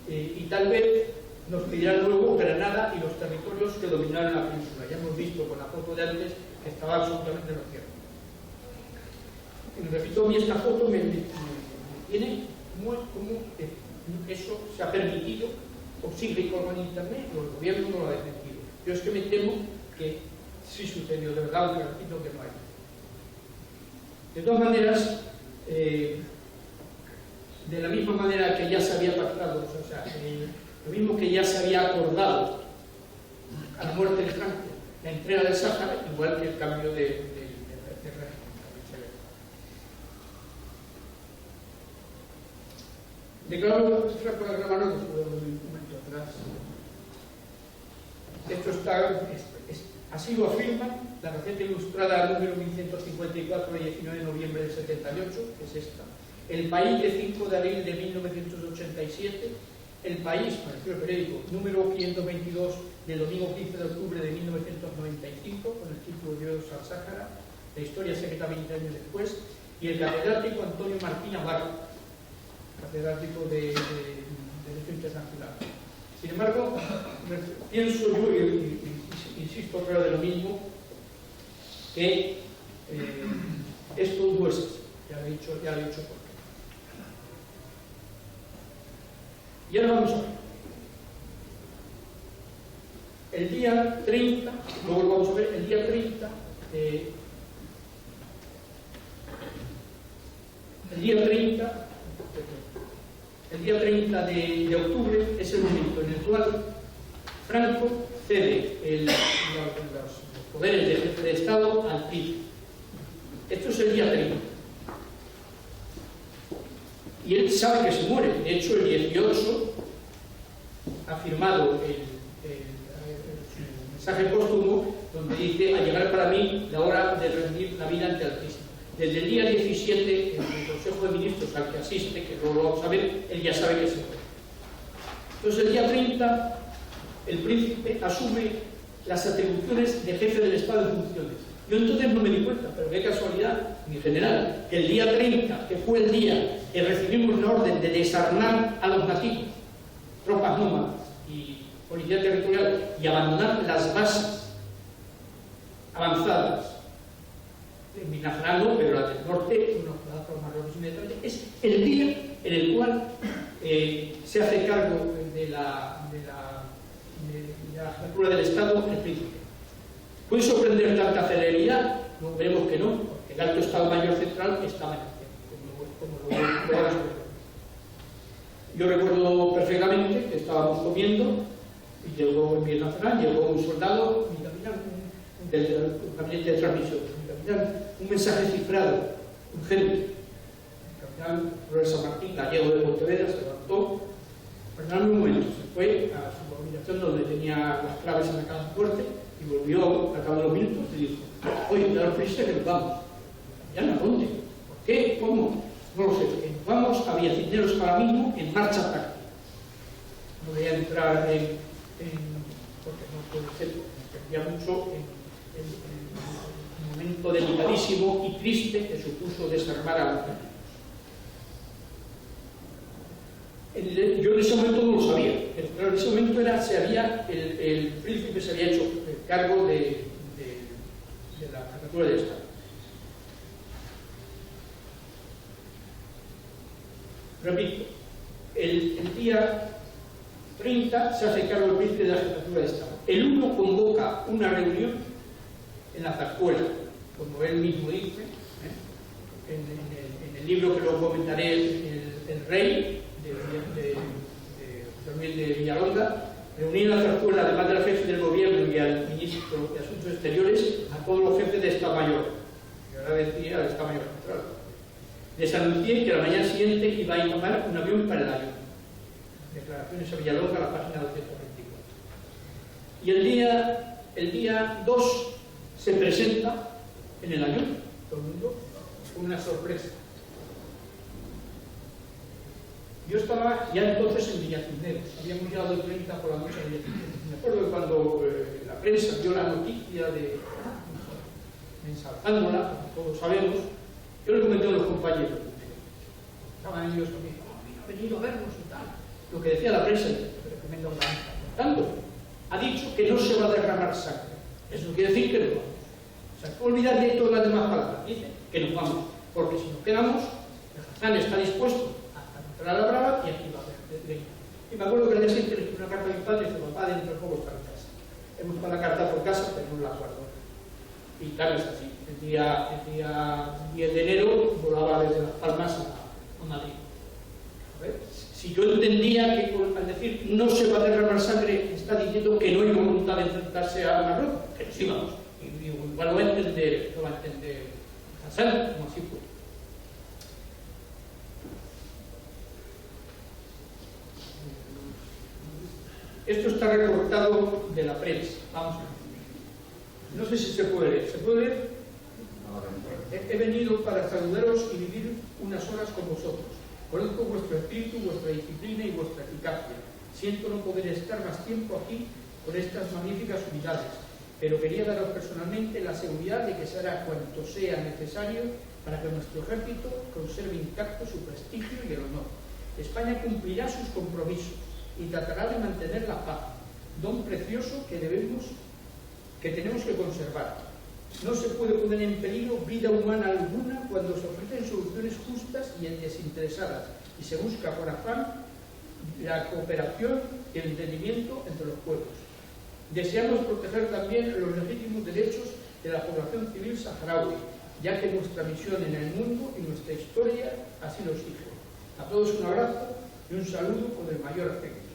S1: Y tal vez nos pedirán luego Granada y los territorios que dominaron la península. Ya hemos visto con la foto de antes que estaba absolutamente en lo cierto. Repito, a mí esta foto me tiene muy como eso se ha permitido, posible y como en internet, los gobiernos no lo han defendido. Yo es que me temo que sí sucedió, de verdad, aunque repito que no hay. De todas maneras, de la misma manera que ya se había pactado, o sea, lo mismo que ya se había acordado a la muerte de Franco, la entrega del Sáhara, igual que el cambio de régimen. Declaró Franco de Marruecos, un momento atrás. Esto está, así lo afirma la receta ilustrada número 1154 de 19 de noviembre del 78, que es esta. El País de 5 de abril de 1987, El País, el periódico, número 522 del domingo 15 de octubre de 1995, con el título Dios al Sáhara, la historia secreta 20 años después, y el catedrático Antonio Martín Navarro, catedrático de Derecho Internacional. Sin embargo, pienso yo, y insisto creo de lo mismo, que esto no es así. Ya lo he dicho por qué. Y ahora vamos a ver. el día 30, luego lo vamos a ver, el día 30 de octubre es el momento en el cual Franco cede los poderes de jefe de Estado al PRI. Esto es el día 30. Y él sabe que se muere. De hecho, el 18 ha firmado su mensaje póstumo donde dice: a llegar para mí la hora de rendir la vida ante el Altísimo. Desde el día 17, en el Consejo de Ministros al que asiste, que luego lo vamos a ver, él ya sabe que se muere. Entonces, el día 30, el príncipe asume las atribuciones de jefe del Estado en funciones. Yo entonces no me di cuenta, pero qué casualidad, mi general, que el día 30, que fue el día que recibimos la orden de desarmar a los nativos, tropas nómadas y policía territorial, y abandonar las bases avanzadas en Minajano, pero la del norte, unos pedazos marrones y metralla, es el día en el cual se hace cargo de la jefatura del Estado el príncipe. ¿Puede sorprender tanta celeridad? No, veremos que no, porque el alto Estado Mayor Central estaba en el centro, como lo vamos a ver. Yo recuerdo perfectamente que estábamos comiendo y llegó en mi nacional, llegó un soldado, mi capitán, del gabinete de transmisión, mi capitán, un mensaje cifrado, urgente. El capitán Flores San Martín, gallego de Pontevedra, se levantó, perdóname un momento, se fue a su habitación donde tenía las claves en la caja fuerte y volvió al cabo de los minutos y dijo: oye, daros prisa que nos vamos. ¿Ya a dónde? ¿Por qué? ¿Cómo? No lo sé. Nos vamos a Villacineros ahora mismo en marcha táctica. No voy a entrar porque no puede ser, me perdía mucho en un momento delicadísimo y triste que supuso desarmar a los enemigos. Yo en ese momento no lo sabía, pero en ese momento el príncipe se había hecho cargo de la jefatura del Estado. Repito, el día 30 se hace cargo el príncipe de la jefatura del Estado. El 1 convoca una reunión en la Zarzuela, como él mismo dice, en el libro que lo comentaré, el Rey, también de Villalonga, reunir en la Zarzuela, además del jefe del gobierno y al ministro de Asuntos Exteriores, a todos los jefes de Estado Mayor, y ahora decía al Estado Mayor Central. Les anuncié que a la mañana siguiente iba a tomar un avión para el avión. Declaraciones a Villalonga, la página 224. Y el día 2 se presenta en el avión, todo el mundo, con una sorpresa. Yo estaba ya entonces en Villacineros, habíamos llegado el 30 por la noche a Villacineros. Me acuerdo que cuando la prensa dio la noticia ensalzándola, como todos sabemos, yo le comenté a los compañeros, estaban ellos conmigo: ha venido a vernos y tal. Lo que decía la prensa, pero que venga una lista. Por tanto, ha dicho que no se va a derramar sangre. Eso quiere decir que nos vamos. O sea, olvidar de todas las demás palabras. Dice que nos vamos, porque si nos quedamos, el Hassan está dispuesto a la brava y aquí va a haber leña. Y me acuerdo que al día siguiente le escribí una carta a mi padre y dice: papá, dentro de poco está en casa. He buscado la carta por casa, pero no la guardo. Y claro, es así. El día 10 de enero volaba desde Las Palmas a Madrid. A ver, si yo entendía que al decir no se va a derramar sangre está diciendo que no hay voluntad de enfrentarse a Marruecos, que nos íbamos. Y igual lo va a entender Hassan, como así fue. Esto está recortado de la prensa. Vamos a ver. No sé si se puede leer. ¿Se puede leer? He venido para saludaros y vivir unas horas con vosotros. Conozco vuestro espíritu, vuestra disciplina y vuestra eficacia. Siento no poder estar más tiempo aquí con estas magníficas unidades, pero quería daros personalmente la seguridad de que se hará cuanto sea necesario para que nuestro ejército conserve intacto su prestigio y el honor. España cumplirá sus compromisos y tratará de mantener la paz, don precioso que tenemos que conservar. No se puede poner en peligro vida humana alguna cuando se ofrecen soluciones justas y desinteresadas y se busca por afán la cooperación y el entendimiento entre los pueblos. Deseamos proteger también los legítimos derechos de la población civil saharaui, ya que nuestra misión en el mundo y nuestra historia así lo exige. A todos un abrazo y un saludo con el mayor afecto.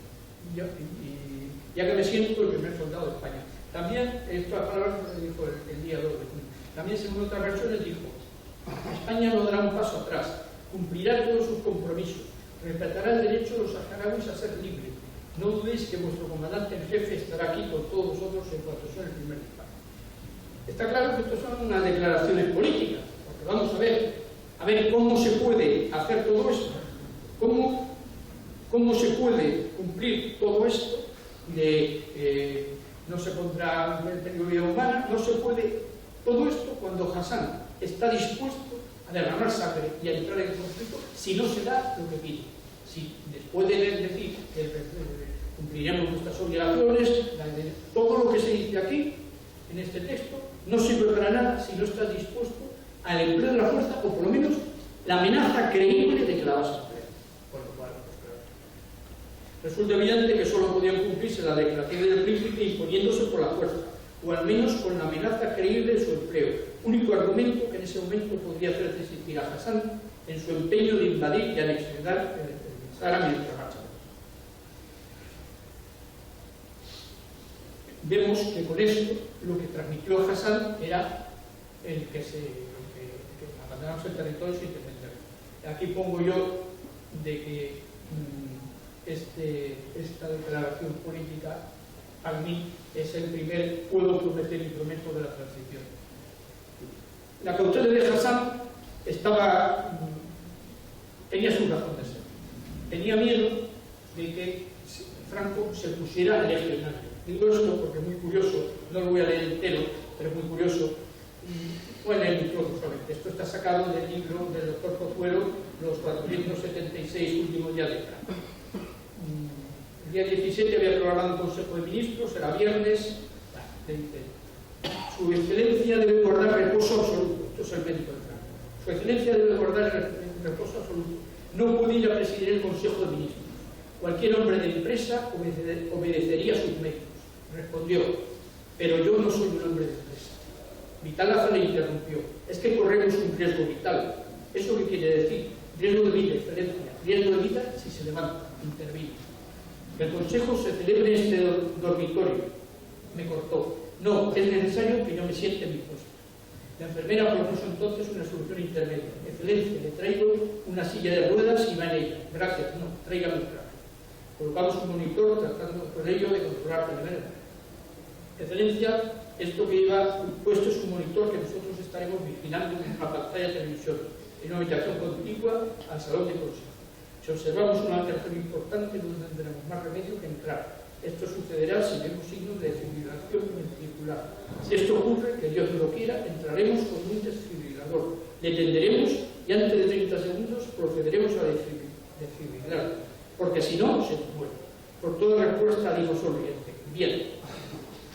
S1: Ya que me siento el primer soldado de España. También, estas palabras lo dijo el día 2 de junio. También, según otras versiones, dijo: España no dará un paso atrás, cumplirá todos sus compromisos, respetará el derecho de los saharauis a ser libres. No dudéis que vuestro comandante en jefe estará aquí con todos vosotros en cuanto sea el primer disparo. Está claro que esto son unas declaraciones políticas, porque vamos a ver cómo se puede hacer todo esto, cómo se puede cumplir todo esto de no se pondrá en peligro vida humana, no se puede todo esto cuando Hassan está dispuesto a derramar sangre y a entrar en conflicto si no se da lo que pide. Si después de decir que cumpliremos nuestras obligaciones, todo lo que se dice aquí, en este texto, no sirve para nada si no estás dispuesto al empleo de la fuerza, o por lo menos la amenaza creíble de que la vas a emplear. Con lo cual, pues claro, resulta evidente que solo podían cumplirse las declaraciones del príncipe imponiéndose por la fuerza, o al menos con la amenaza creíble de su empleo, único argumento que en ese momento podría hacer desistir a Hassan en su empeño de invadir y anexionar el Sahara mientras marcha. Vemos que con esto lo que transmitió a Hassan era el que abandonamos el territorio sin defenderlo. Aquí pongo yo de que esta declaración política para mí es el primer puedo prometer instrumento de la transición. La cautela de Hassan tenía su razón de ser. Tenía miedo de que Franco se pusiera legionario. Digo esto porque es muy curioso, no lo voy a leer entero, pero es muy curioso. Voy a leer un trozo solamente. Esto está sacado del libro del doctor Pozuelo, Los 476 últimos días de Franco. El día 17 había programado un Consejo de Ministros, era viernes. Su Excelencia debe guardar reposo absoluto. Esto es el médico de Franco. Su Excelencia debe guardar reposo absoluto. No puede ir a presidir el Consejo de Ministros. Cualquier hombre de empresa obedecería a sus médicos. Respondió: pero yo no soy un hombre de empresa. Vitalaza le interrumpió: es que corremos un riesgo vital. ¿Eso qué quiere decir? Riesgo de vida, Excelencia. Riesgo de vida si se levanta. Intervino. Que el consejo se celebre en este dormitorio. Me cortó: no, es necesario que yo me siente en mi puesto. La enfermera propuso entonces una solución intermedia. Excelencia, le traigo una silla de ruedas y va en ella. Gracias, no, tráigame un traje. Colocamos un monitor tratando por ello de controlar primero. Excelencia, esto que lleva puesto es un monitor que nosotros estaremos vigilando en una pantalla de televisión, en una habitación contigua al salón de consejo. Si observamos una alteración importante, no tendremos más remedio que entrar. Esto sucederá si vemos signos de desfibrilación ventricular. Si esto ocurre, que Dios no lo quiera, entraremos con un desfibrilador. Le tenderemos y antes de 30 segundos procederemos a desfibrilar. Porque si no, se nos muere. Por toda respuesta digo sonriente: bien.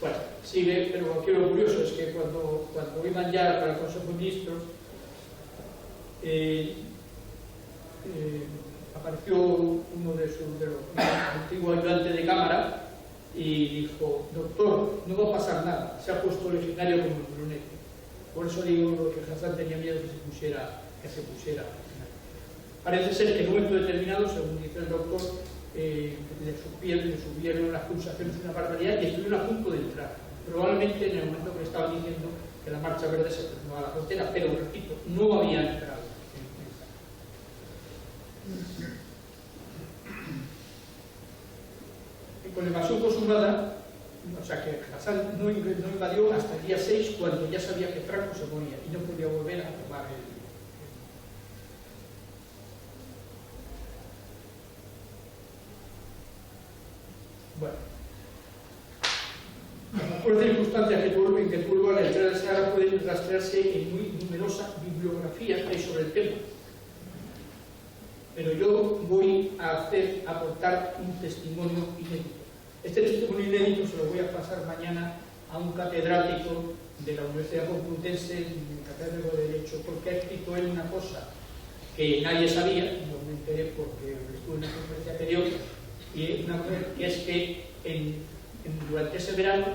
S1: Bueno, sigue, pero aquí lo curioso es que cuando iban ya para el Consejo de Ministros, apareció uno de los antiguos ayudantes de cámara y dijo: doctor, no va a pasar nada, se ha puesto legionario como el brunete. Por eso digo que Hassan tenía miedo que se pusiera. Parece ser que en un momento determinado, según dice el doctor, le subieron las pulsaciones una barbaridad y estuvieron a punto de entrar. Probablemente en el momento que le estaban diciendo que la marcha verde se terminaba a la frontera, pero repito, no había entrado. Y con la invasión consumada, o sea que Hassan no invadió hasta el día 6, cuando ya sabía que Franco se moría y no podía volver a tomar el. Bueno, las fuertes circunstancias que tuvo la entrada del Sahara pueden rastrearse en muy numerosa bibliografía que hay sobre el tema. Pero yo voy a aportar un testimonio inédito. Este testimonio inédito se lo voy a pasar mañana a un catedrático de la Universidad Complutense, catedrático de Derecho, porque ha escrito él una cosa que nadie sabía, no me enteré porque estuve en una conferencia anterior, y una mujer, que es que durante ese verano,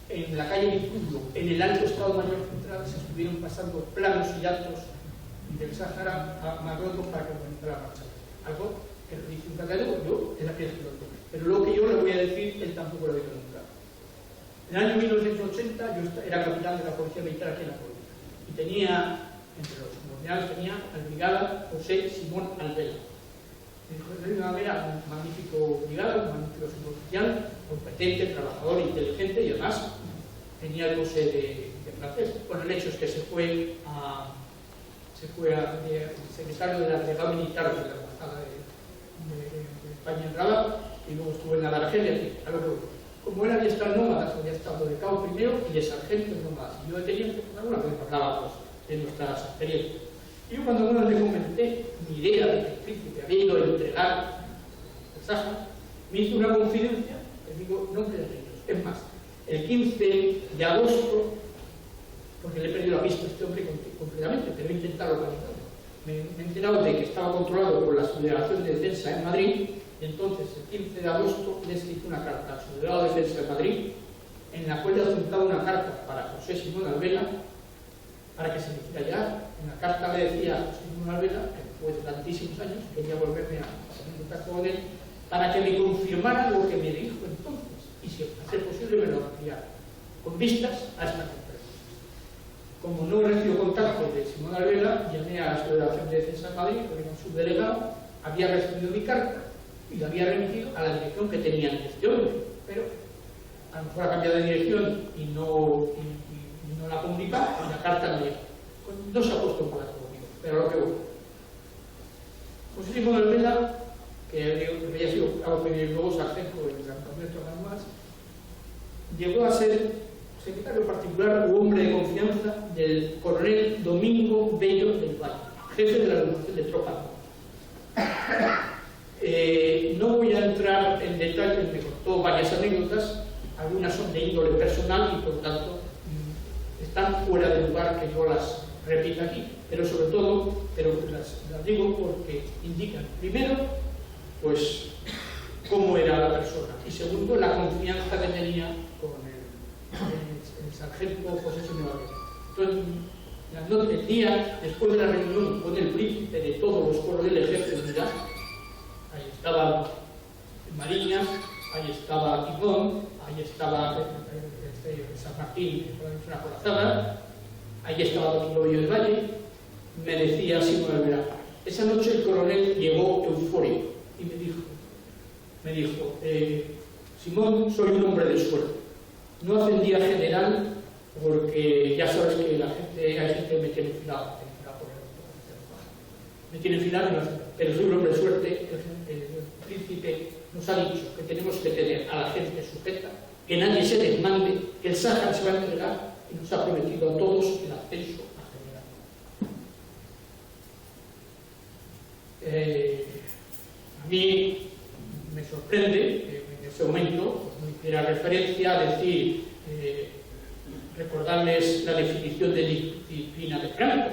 S1: en la calle Vicuño, en el Alto Estado Mayor Central, se estuvieron pasando planos y datos del Sáhara a Marruecos para que comenzara a marchar. Algo que lo dice un catálogo, yo es aquel que lo tengo. Pero lo que yo le voy a decir, él tampoco lo ha dicho nunca. En el año 1980 yo era capitán de la Policía Militar aquí en La Coruña y tenía, entre los subordinados, tenía al brigada José Simón Albela. Era un magnífico brigada, un magnífico suboficial, competente, trabajador, inteligente y además tenía el pose de francés. Bueno, el hecho es que se fue secretario de la delegado militar de la embajada de España en Rabat y luego estuvo en la Argelia. Como él había estado nómadas, había estado de cabo primero y de sargento nómadas. Yo tenía que alguna vez hablábamos de nuestras experiencias. Y yo cuando le comenté mi idea de que el príncipe había ido a entregar el Sáhara, me hizo una confidencia, les digo, no me ellos. Es más, el 15 de agosto, porque le he perdido la pista a este hombre completamente, pero he intentado localizarlo. Me he enterado de que estaba controlado por la Subdelegación de Defensa en Madrid, y entonces el 15 de agosto le escribí una carta al Subdelegado de Defensa de Madrid, en la cual le adjuntaba una carta para José Simón Albela, para que se me hiciera llegar. En la carta le decía a José Simón Albela, que después de tantísimos años, quería volverme a poner en contacto con él, para que me confirmara lo que me dijo entonces, y si a ser posible me lo ampliara, con vistas a esta conferencia. Como no recibió contacto de Simón Albela, llamé a la Subdelegación de Defensa de Madrid, porque era un subdelegado, había recibido mi carta y la había remitido a la dirección que tenían este hombre, pero a lo mejor ha cambiado de dirección y no la comunica, y la carta no llegó. No se ha puesto en contacto conmigo, pero lo que voy. José Simón Albela, que había sido luego sargento en el campamento de Armas, llegó a ser secretario particular u hombre de confianza del coronel Domingo Bello del Valle, jefe de la agrupación de tropas. No voy a entrar en detalles, me contó varias anécdotas, algunas son de índole personal y por tanto están fuera de lugar que yo las repita aquí, pero sobre todo, las digo porque indican, primero, pues cómo era la persona y segundo, la confianza que tenía con el sargento José Simón Albela. Entonces, el día después de la reunión con el príncipe de todos los coroneles jefes de unidad, ahí estaba Mariñas, ahí estaba Timón, ahí estaba San Martín, una corazada, ahí estaba Domingo Bello del Valle, me decía Simón Albela. Esa noche el coronel llegó eufórico y me dijo, Simón, soy un hombre de suerte. No ascendí a general porque ya sabes que hay gente que me tiene enfilado por el me tiene enfilado, pero soy un hombre de suerte. El príncipe nos ha dicho que tenemos que tener a la gente sujeta, que nadie se desmande, que el Sáhara se va a entregar y nos ha prometido a todos el acceso a general. A mí me sorprende que en ese momento no hiciera referencia a decir, recordarles la definición de disciplina de Franco,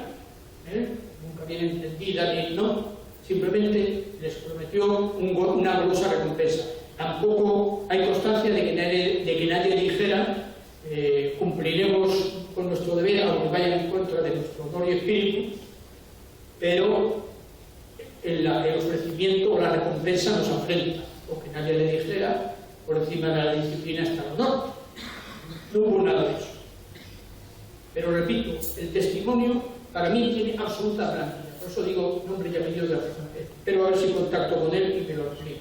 S1: nunca bien entendida ni no, simplemente les prometió una golosa recompensa. Tampoco hay constancia de que nadie dijera cumpliremos con nuestro deber aunque vayan en contra de nuestro honor y espíritu, pero el ofrecimiento o la recompensa nos afrenta, o que nadie le dijera por encima de la disciplina está el honor. No hubo nada de eso. Pero repito, el testimonio para mí tiene absoluta plantilla. Por eso digo nombre y apellido de la persona. Espero a ver si contacto con él y me lo explica.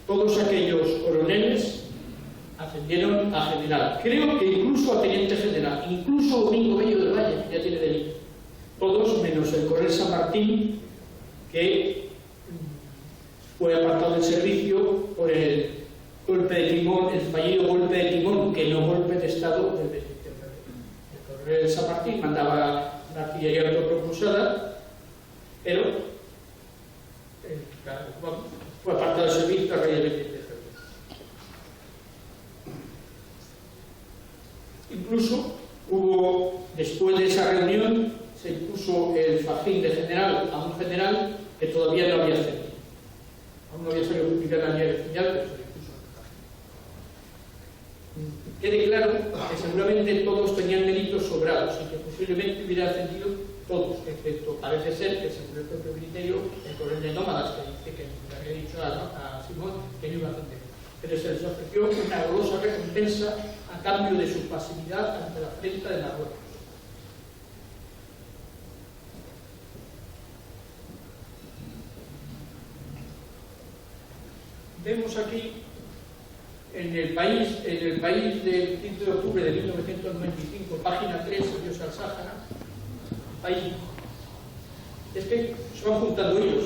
S1: Todos aquellos coroneles ascendieron a general. Creo que incluso a teniente general, incluso Domingo Bello del Valle, ya tiene delito. Todos menos el coronel San Martín, que fue apartado del servicio por el golpe de timón, el fallido golpe de timón, que no golpe de Estado del 20 de febrero. El coronel San Martín mandaba la artillería autopropulsada, pero fue apartado del servicio a raíz del 20 de febrero. Incluso hubo, después de esa reunión, se impuso puso el fajín de general a un general que todavía no había ascendido. Aún no había salido publicada la guía del general, pero se le puso el fajín. Quede claro que seguramente todos tenían méritos sobrados y que posiblemente hubiera ascendido todos, excepto parece ser que según el propio criterio, el coronel de Nómadas, que dice que le había dicho a Simón que no iba a ascender. Pero se les ofreció una golosa recompensa a cambio de su pasividad ante la afrenta de Marruecos. Vemos aquí en el país del 15 de octubre de 1995, página 3, Dios al Sáhara, país. Es que se van juntando ellos,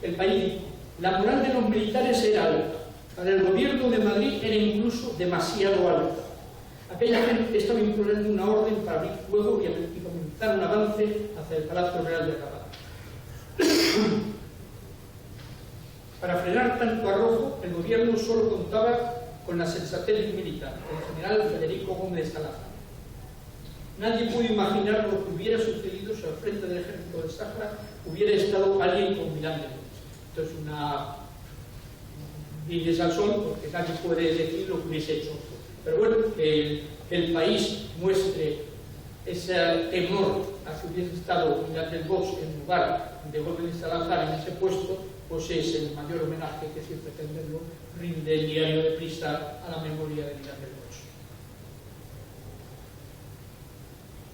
S1: El país. La moral de los militares era alta. Para el gobierno de Madrid era incluso demasiado alta. Aquella gente estaba imponiendo una orden para abrir fuego y comenzar un avance hacia el Palacio Real de Rabat. Para frenar tanto arrojo, el gobierno solo contaba con la sensatez militar, el general Federico Gómez Salazar. Nadie pudo imaginar lo que hubiera sucedido si al frente del ejército del Sáhara hubiera estado alguien con Milán de López. Esto es una brindis al sol, porque nadie puede decir lo que hubiese hecho. Pero bueno, que el país muestre ese temor a que hubiese estado Milán del Bosch en lugar de Gómez Salazar en ese puesto, pues es el mayor homenaje que, sin pretenderlo, rinde el diario de Prisa a la memoria de Milán del Bosch.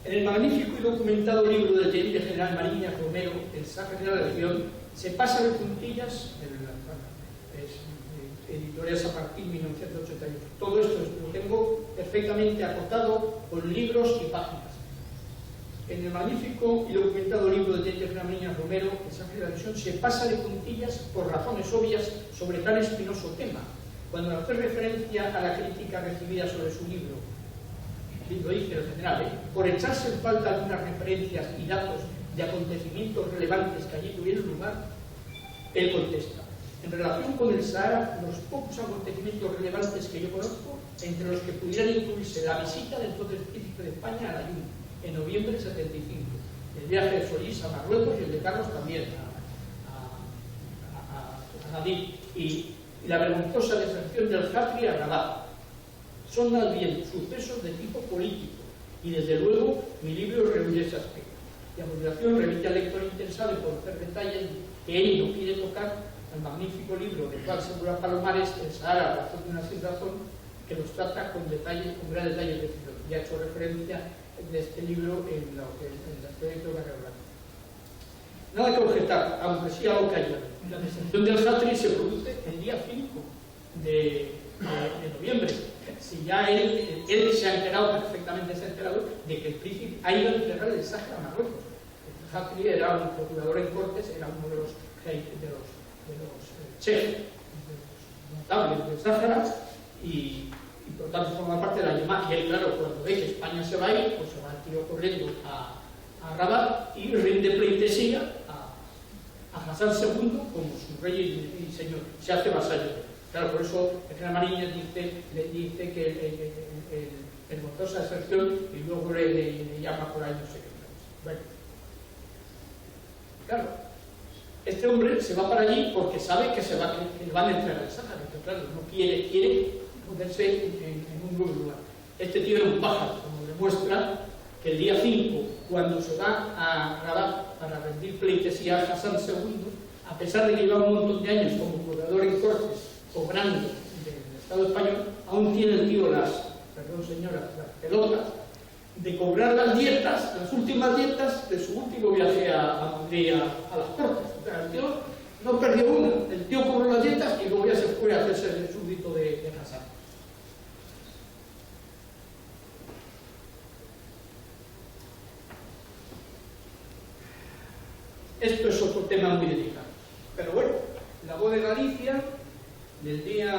S1: En el magnífico y documentado libro del teniente general Mariñas Romero, El Sáhara de la Región, se pasa de puntillas, editorial San Martín, 1988. Todo esto lo tengo perfectamente acotado con libros y páginas. En el magnífico y documentado libro del teniente general Mariñas Romero, El Sáhara de la Región, se pasa de puntillas por razones obvias sobre tan espinoso tema. Cuando hace referencia a la crítica recibida sobre su libro, lo dice el general, por echarse en falta algunas referencias y datos de acontecimientos relevantes que allí tuvieron lugar, él contesta: en relación con el Sahara, los pocos acontecimientos relevantes que yo conozco, entre los que pudieran incluirse la visita del entonces príncipe de España a la Yun, en noviembre de 75, el viaje de Solís a Marruecos y el de Carlos también a David, y la vergonzosa deserción del Jafri a Rabat. Son más bien sucesos de tipo político, y desde luego mi libro reúne ese aspecto. Y a continuación remite al lector interesado en conocer detalles que él no quiere tocar al magnífico libro de Juan Segura Palomares, El Sahara, razón de una sin razón, que los trata con detalles, con gran detalle de estilo. Ya he hecho referencia de este libro en el aspecto de la regulación. Nada que objetar, aunque sí algo que ayuda. La deserción del Jafri se produce el día 5 de noviembre. Si ya él se ha enterado, perfectamente se ha enterado, de que el príncipe ha ido a entregar el Sáhara a Marruecos. El Jafri era un procurador en Cortes, era uno de los chefs, de los notables del Sáhara, y por tanto forma parte de la llamada. Y él, claro, cuando ve que España se va a ir, pues se va el tío corriendo a Rabat y rinde pleitesía a Hassan II como su rey y señor. Se hace vasallo. Claro, por eso el general Mariñas le dice que el vergonzosa deserción, y luego le llama por años secretarios. Bueno, claro, este hombre se va para allí porque sabe que le van a entregar el Sáhara, pero claro, no quiere ponerse en un nuevo lugar. Este tío era un pájaro, como demuestra que el día 5, cuando se va a Rabat para rendir pleitesía a Hassan II, a pesar de que lleva un montón de años como procurador en Cortes, cobrando del Estado español, aún tiene el tío las pelotas de cobrar las dietas, las últimas dietas de su último viaje a Madrid a las Cortes. O sea, el tío no perdió una, el tío cobró las dietas y luego ya se fue a hacerse el súbdito de Hassan. Esto es otro tema muy delicado. Pero bueno, la voz de Galicia del día...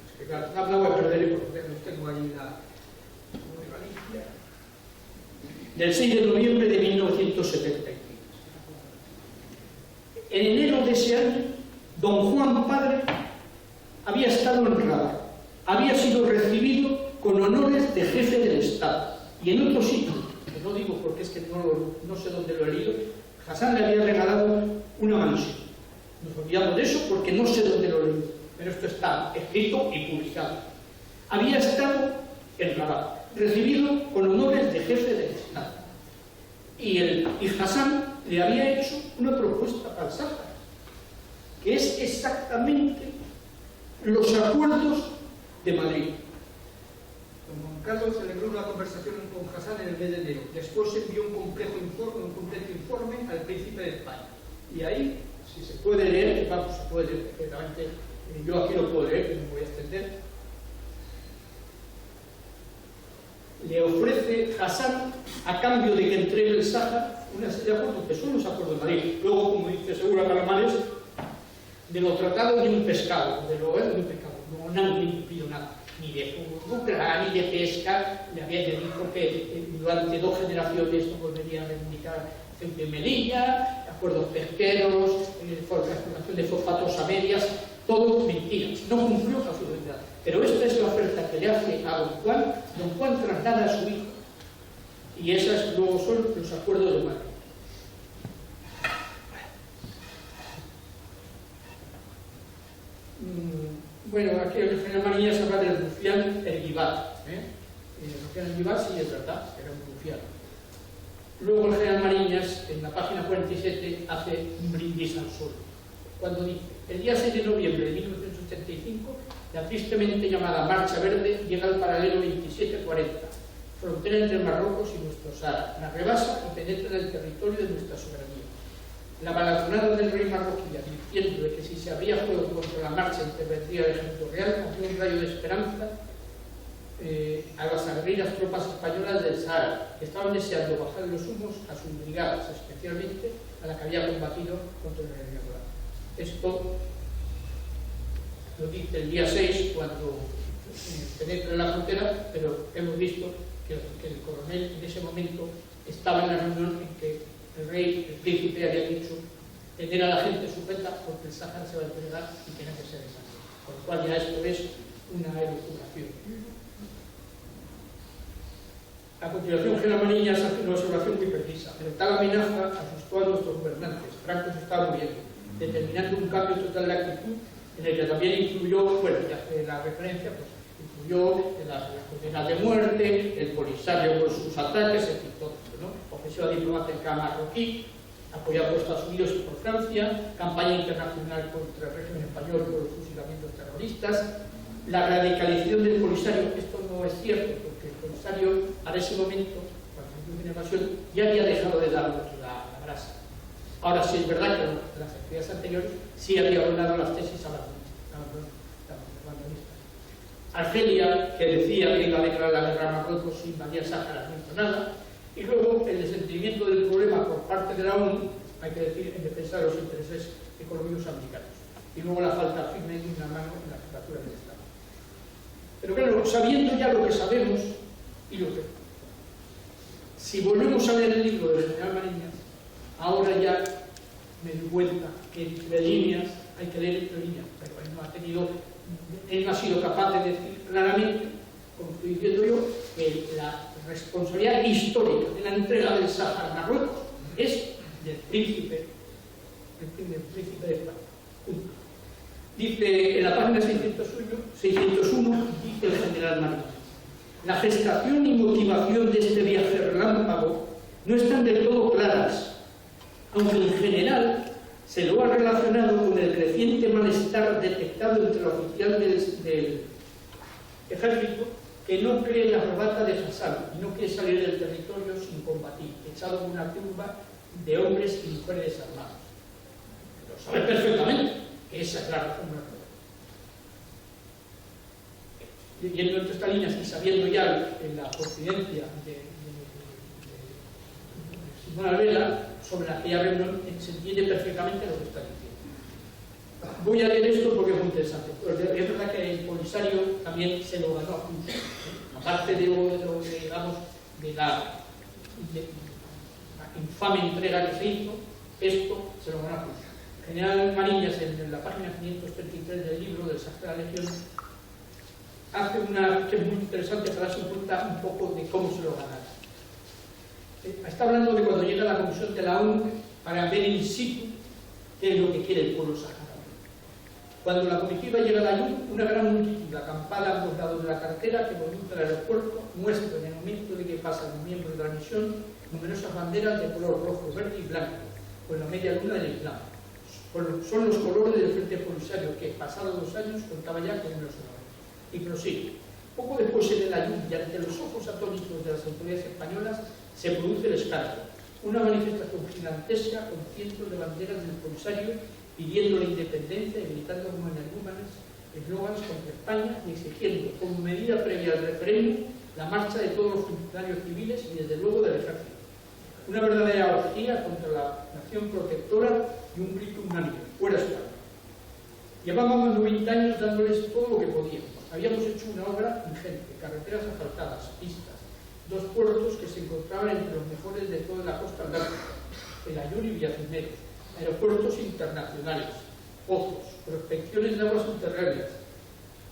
S1: Es que claro, no voy a perder porque tengo ahí la voz de Galicia. Del 6 de noviembre de 1975. En enero de ese año, don Juan Padre había estado en Rabat. Había sido recibido con honores de jefe del Estado. Y en otro sitio, que no digo porque es que no sé dónde lo he leído, Hassan le había regalado una mansión. Nos olvidamos de eso porque no sé dónde lo he leído, pero esto está escrito y publicado. Había estado en Rabat, recibido con honores de jefe del Estado. Y Hassan le había hecho una propuesta al Sáhara, que es exactamente los acuerdos de Madrid. Don Juan Carlos celebró una conversación con Hassan en el mes de enero. Después envió un completo informe al príncipe de España. Y ahí, si se puede leer, vamos, se puede leer perfectamente, yo aquí lo puedo leer, que no me voy a extender. Le ofrece Hassan, a cambio de que entregue el Sáhara, una serie de acuerdos, que son los acuerdos de Madrid. Luego, como dice Segura Calamares, de lo tratado de un pescado, de lo de un pescado, no han incumplido nada, ni de lucrar, ni de pesca. Le había dicho que durante 2 generaciones no volvería a reivindicar de Melilla, acuerdos pesqueros, explotación de fosfatos a medias, todo mentiras, no cumplió absolutamente nada. Pero esta es la oferta que le hace a Don Juan traslada a su hijo, y esas luego son los acuerdos de Madrid. Bueno, aquí el general Mariñas habla del rufián Erguibar. El rufián Erguibar sí es verdad, era un rufián. Luego el general Mariñas, en la página 47, hace un brindis al sol, cuando dice: el día 6 de noviembre de 1985, la tristemente llamada Marcha Verde llega al paralelo 2740, frontera entre Marruecos y nuestro Sahara, la rebasa y penetra en el territorio de nuestra soberanía. La balazonada del rey marroquí, advirtiendo de que si se abría fuego contra la marcha intervendría el ejército real, dio un rayo de esperanza a las aguerridas tropas españolas del Sahara, que estaban deseando bajar los humos a sus brigadas, especialmente a la que había combatido contra el rey Nicolás. Esto lo dice el día 6 cuando penetra en la frontera, pero hemos visto que el coronel en ese momento estaba en la reunión en que el rey, el príncipe, había dicho tener a la gente sujeta porque el Sáhara se va a entregar y tiene que ser esa. Con lo cual ya esto es una elucubración. A continuación, General Mariñas hace una observación muy precisa. Pero tal amenaza asustó a nuestros gobernantes. Franco se estaba muriendo, determinando un cambio total de actitud en el que también incluyó, bueno, ya hace la referencia, pues incluyó las condenas de muerte, el Polisario por sus ataques, etc. Ofensiva diplomática marroquí, apoyado por Estados Unidos y por Francia, campaña internacional contra el régimen español por los fusilamientos terroristas, la radicalización del Polisario. Esto no es cierto, porque el Polisario, a ese momento, cuando se hizo una invasión, ya había dejado de darnos la brasa. Ahora sí es verdad que en las actividades anteriores sí había abandonado las tesis a las abandonistas. Argelia, que decía que iba a declarar la guerra a Marruecos sin invadía Sáhara, no hizo nada. Y luego el desentendimiento del problema por parte de la ONU, hay que decir, en defensa de los intereses económicos americanos. Y luego la falta firme de una mano en la jefatura del Estado. Pero claro, sabiendo ya lo que sabemos y lo que... Si volvemos a leer el libro del general Mariñas, ahora ya me doy cuenta que entre líneas hay que leer entre líneas, pero él no ha sido capaz de decir claramente, como estoy diciendo yo, que la responsabilidad histórica de la entrega del Sáhara a Marruecos es del príncipe de España. Dice en la página 601, dice el general Mariñas: la gestación y motivación de este viaje relámpago no están del todo claras, aunque en general se lo ha relacionado con el creciente malestar detectado entre el oficial del ejército que no cree en la robata de Hassan y no quiere salir del territorio sin combatir, echado en una tumba de hombres y mujeres desarmados. Lo sabe perfectamente que esa es la razón de la robata. Yendo entre estas líneas y sabiendo ya en la confidencia de Simón Alvela sobre aquella reunión, se entiende perfectamente lo que está diciendo. Voy a leer esto porque es muy interesante. Es verdad que el Polisario también se lo ganó a Cruz. Aparte de la infame entrega que se hizo, esto se lo ganó a Cruz. El general Mariñas, en la página 533 del libro del Sacra Legión, hace una que es muy interesante para darse cuenta un poco de cómo se lo ganaron. Está hablando de cuando llega la comisión de la ONU para ver in situ qué es lo que quiere el pueblo saharaui. Cuando la comitiva llega a la luz, una gran multitud acampada a ambos lados de la carretera que conduce al aeropuerto muestra en el momento de que pasan los miembros de la misión numerosas banderas de color rojo, verde y blanco, con la media luna del Islam. Son los colores del Frente Polisario que, pasados 2 años, contaba ya con unos honores. Y prosigue. Poco después de la luz y ante los ojos atónitos de las autoridades españolas se produce el escándalo. Una manifestación gigantesca con cientos de banderas del Polisario pidiendo la independencia y gritando como en eslogans contra España y exigiendo, como medida previa al referéndum, la marcha de todos los funcionarios civiles y desde luego del ejército. Una verdadera orgía contra la nación protectora y un grito unánime, fuera España. Llevábamos 90 años dándoles todo lo que podíamos. Habíamos hecho una obra ingente, carreteras asfaltadas, pistas, 2 puertos que se encontraban entre los mejores de toda la costa atlántica, el Ayun y Villacineros, aeropuertos internacionales, pozos, prospecciones de aguas subterráneas,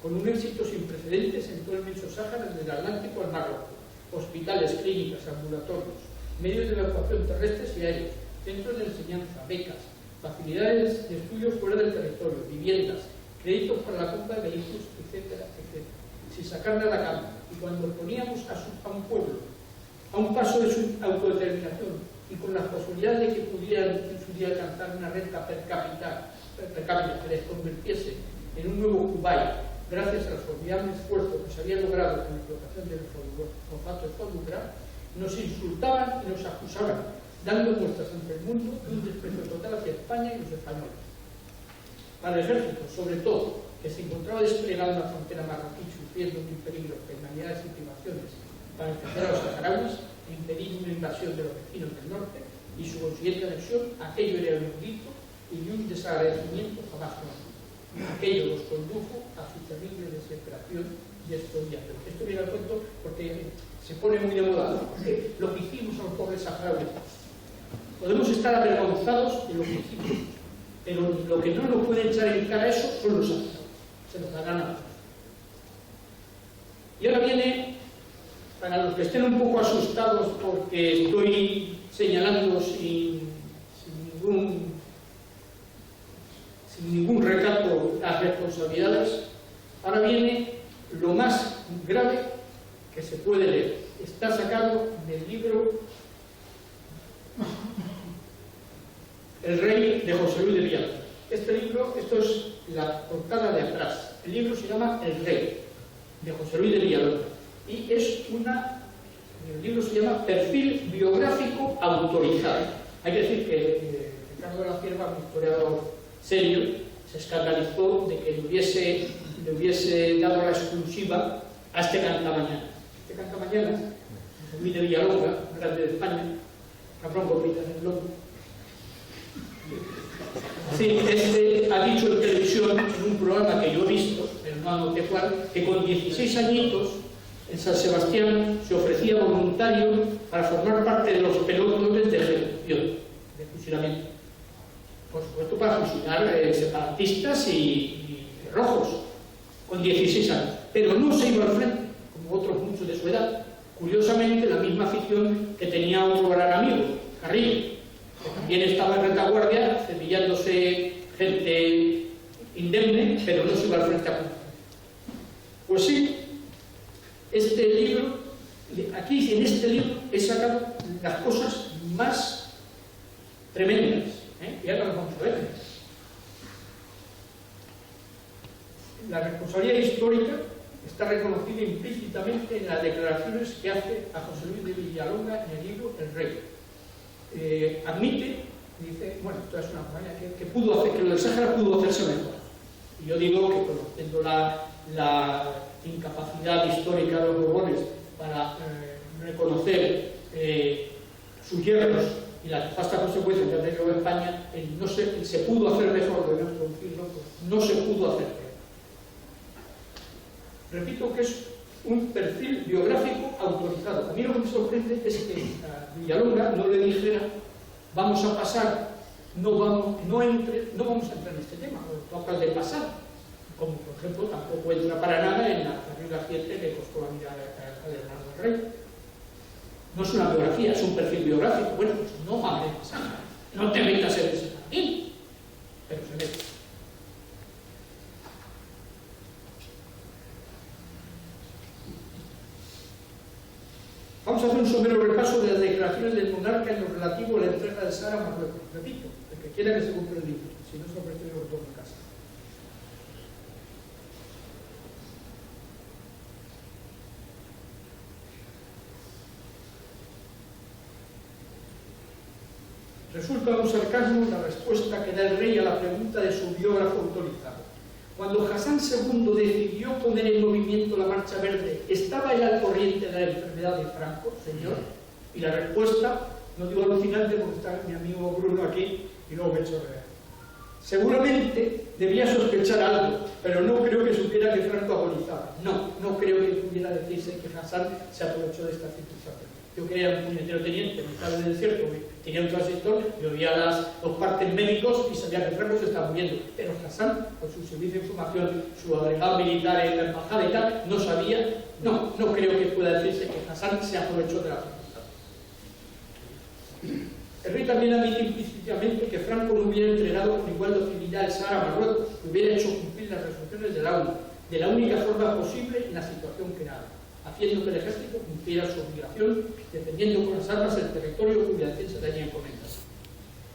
S1: con un éxito sin precedentes en todo el inmenso Sáhara, desde el Atlántico al Mar Rojo, hospitales, clínicas, ambulatorios, medios de evacuación terrestres y aéreos, centros de enseñanza, becas, facilidades de estudio fuera del territorio, viviendas, créditos para la compra de vehículos, etcétera, etcétera, sin sacarle a la cama. Y cuando poníamos a un pueblo a un paso de su autodeterminación y con la posibilidad de que pudieran en su día alcanzar una renta per cápita que les convirtiese en un nuevo Kuwait, gracias al formidable esfuerzo que se había logrado con la explotación del fosfato de Zaldújar, nos insultaban y nos acusaban, dando muestras ante el mundo de un desprecio total hacia España y los españoles. Para el ejército, sobre todo, que se encontraba desplegado en la frontera marroquí sufriendo mil peligros, penalidades y privaciones para defender a los saharauis e impedir una invasión de los vecinos del norte y su consiguiente anexión, aquello era un grito y un desagradecimiento jamás conocido. Aquello los condujo a su terrible desesperación y expoliación. Esto viene al cuento porque se pone muy de moda, ¿no? Porque lo que hicimos a los pobres saharauis. Podemos estar avergonzados de lo que hicimos, pero lo que no nos puede echar en cara eso son los saharauis. Se nos darán a nosotros. Y ahora viene, para los que estén un poco asustados porque estoy señalando sin ningún recato las responsabilidades, ahora viene lo más grave que se puede leer. Está sacado del libro El Rey de José Luis de Villalonga. Este libro, esto es la portada de atrás. El libro se llama El Rey de José Luis de Villalonga y es el libro se llama Perfil Biográfico Autorizado. Hay que decir que Ricardo de la Cierva, un historiador serio, se escandalizó de que le hubiese dado la exclusiva a este cantamañana. Este cantamañana, José Luis de Villalonga, grande de España, cabrón gorritas en el lomo. Sí, este ha dicho en televisión, en un programa que yo he visto, pero no anoté cuál, que con 16 añitos en San Sebastián se ofrecía voluntario para formar parte de los pelotones de ejecución, de fusilamiento. Por supuesto, para fusilar separatistas y rojos, con 16 años. Pero no se iba al frente, como otros muchos de su edad. Curiosamente, la misma afición que tenía otro gran amigo, Carrillo, que también estaba en retaguardia, cepillándose gente indemne, pero no se iba al frente a punto. Pues sí, este libro, aquí en este libro he sacado las cosas más tremendas, y ahora lo vamos a ver. La responsabilidad histórica está reconocida implícitamente en las declaraciones que hace a José Luis de Villalonga en el libro El Rey. Admite, dice, bueno, esto es una campaña que pudo hacer, que lo del Sáhara pudo hacerse mejor. Y yo digo que conociendo la incapacidad histórica de los Borbones para reconocer sus yerros y las nefastas consecuencias que ha tenido España, se pudo hacer mejor, debemos traducirlo, no se pudo hacer peor. Repito que es un perfil biográfico autorizado. A mí lo que me sorprende es que a Villalonga no le dijera vamos a pasar, no vamos a entrar en este tema, o toca de pasar, como por ejemplo tampoco entra para nada en la regla 7 que costó la vida a Leonardo del Rey. No es una biografía, es un perfil biográfico. Bueno, pues no hables de Sáhara, no te metas en ese jardín, pero se mete. Vamos a hacer un somero repaso de las declaraciones del monarca en lo relativo a la entrega de Sáhara a Marruecos. Repito, el que quiera que se compre el libro, si no se ofrece el retorno a casa. Resulta un sarcasmo la respuesta que da el rey a la pregunta de su biógrafo autorizado. Cuando Hassan II decidió poner en movimiento la Marcha Verde, ¿estaba él al corriente de la enfermedad de Franco, señor? Y la respuesta, no digo alucinante porque está mi amigo Bruno aquí y luego me he hecho real. Seguramente debía sospechar algo, pero no creo que supiera que Franco agonizaba. No creo que pudiera decirse que Hassan se aprovechó de esta circunstancia. Yo que era un puñetero teniente, mitad del desierto, tenía un transistor, y oía los partes médicos y sabía que Franco se estaba muriendo. Pero Hassan, con su servicio de información, su agregado militar en la embajada y tal, no sabía. No creo que pueda decirse que Hassan se aprovechó de la circunstancia. El rey también admite implícitamente que Franco no hubiera entregado con igual docilidad el Sáhara a Marruecos, que hubiera hecho cumplir las resoluciones de la ONU, de la única forma posible en la situación creada, haciendo que el ejército cumpliera su obligación, defendiendo con las armas el territorio cuya defensa tenía encomendada,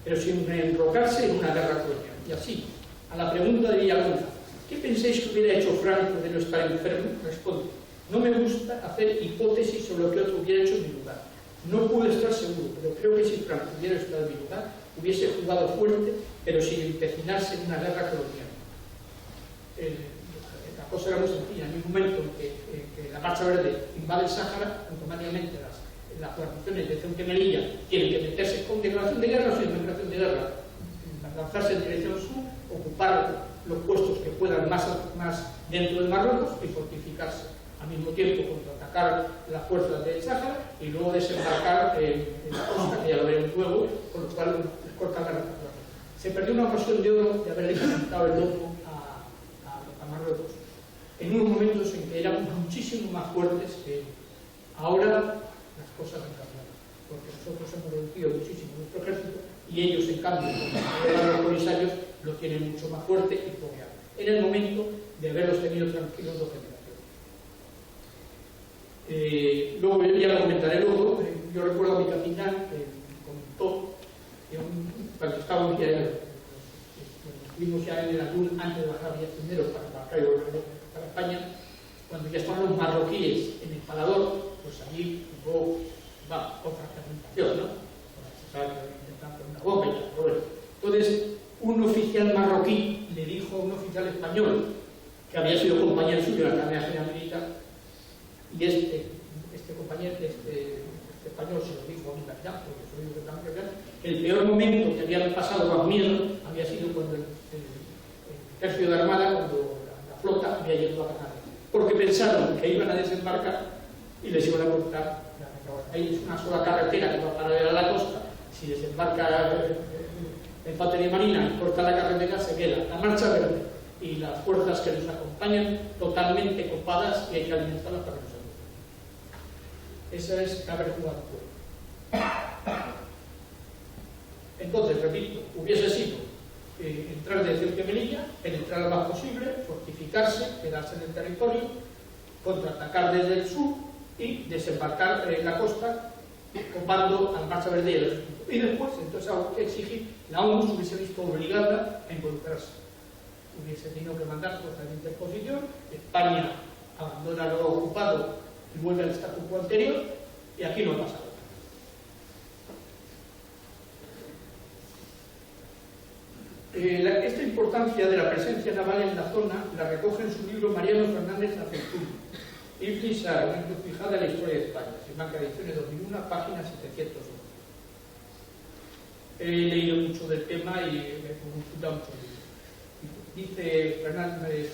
S1: pero sin enrocarse en una guerra colonial. Y así, a la pregunta de Villagonza, ¿qué pensáis que hubiera hecho Franco de no estar enfermo? Responde, no me gusta hacer hipótesis sobre lo que otro hubiera hecho en mi lugar. No puedo estar seguro, pero creo que si Franco hubiera estado en mi lugar, hubiese jugado fuerte, pero sin empecinarse en una guerra colonial. La cosa era muy sencilla. En un momento en que la Marcha Verde invade el Sáhara, automáticamente las guarniciones de Ceuta y Melilla tienen que meterse con declaración de guerra o sin declaración de guerra, lanzarse en dirección sur, ocupar los puestos que puedan más dentro de Marruecos y fortificarse. Al mismo tiempo contraatacar las fuerzas del Sáhara y luego desembarcar en la costa, que ya lo veremos luego, con lo cual corta la guerra. Se perdió una ocasión de oro de haberle quitado el loco a Marruecos en unos momentos en que eran muchísimo más fuertes que ahora. Las cosas han cambiado, porque nosotros hemos reducido muchísimo nuestro ejército y ellos, en cambio, como los comisarios, lo tienen mucho más fuerte y fogueado. Era el momento de haberlos tenido tranquilos 2 generaciones. Luego ya lo comentaré luego. Yo recuerdo a mi capitán que comentó que cuando estábamos ya estuvimos ya en el Atún antes de bajar Villa Cindero para embarcar y volver para España, cuando ya estaban los marroquíes en el parador, pues allí hubo otra presentación, ¿no? Se sabe que intentaban poner una bomba y tal, pero bueno. Entonces, un oficial marroquí le dijo a un oficial español que había sido compañero suyo en la Academia General Militar, y este compañero, este español se lo dijo a mi capitán, porque soy de capitán, que el peor momento que habían pasado más miedo había sido cuando el ejército de Armada, cuando la flota había llegado a Canarias, porque pensaron que iban a desembarcar y les iban a cortar. Hay una sola carretera que va paralela a la costa. Si desembarca la infantería marina y corta la carretera, se queda la Marcha Verde y las fuerzas que nos acompañan totalmente copadas y hay que alimentarlas para que no se mueran. Esa es haber jugado fuera. Entonces, repito, hubiese sido entrar de Ceuta y Melilla, penetrar lo más posible, fortificarse, quedarse en el territorio, contraatacar desde el sur y desembarcar en la costa, copando a la Marcha Verde y el ejército. Y después, entonces, algo que exigir, la ONU se hubiese visto obligada a involucrarse. Hubiese tenido que mandar fuerzas de interposición, España abandona lo ocupado y vuelve al statu quo anterior, y aquí no ha pasado. Esta importancia de la presencia naval en la zona la recoge en su libro Mariano Fernández Aceituno, Iflisar, una encrucijada en la historia de España, Simancas Ediciones 2001, página 701. He leído mucho del tema y me he consultado mucho de ello. Dice Fernández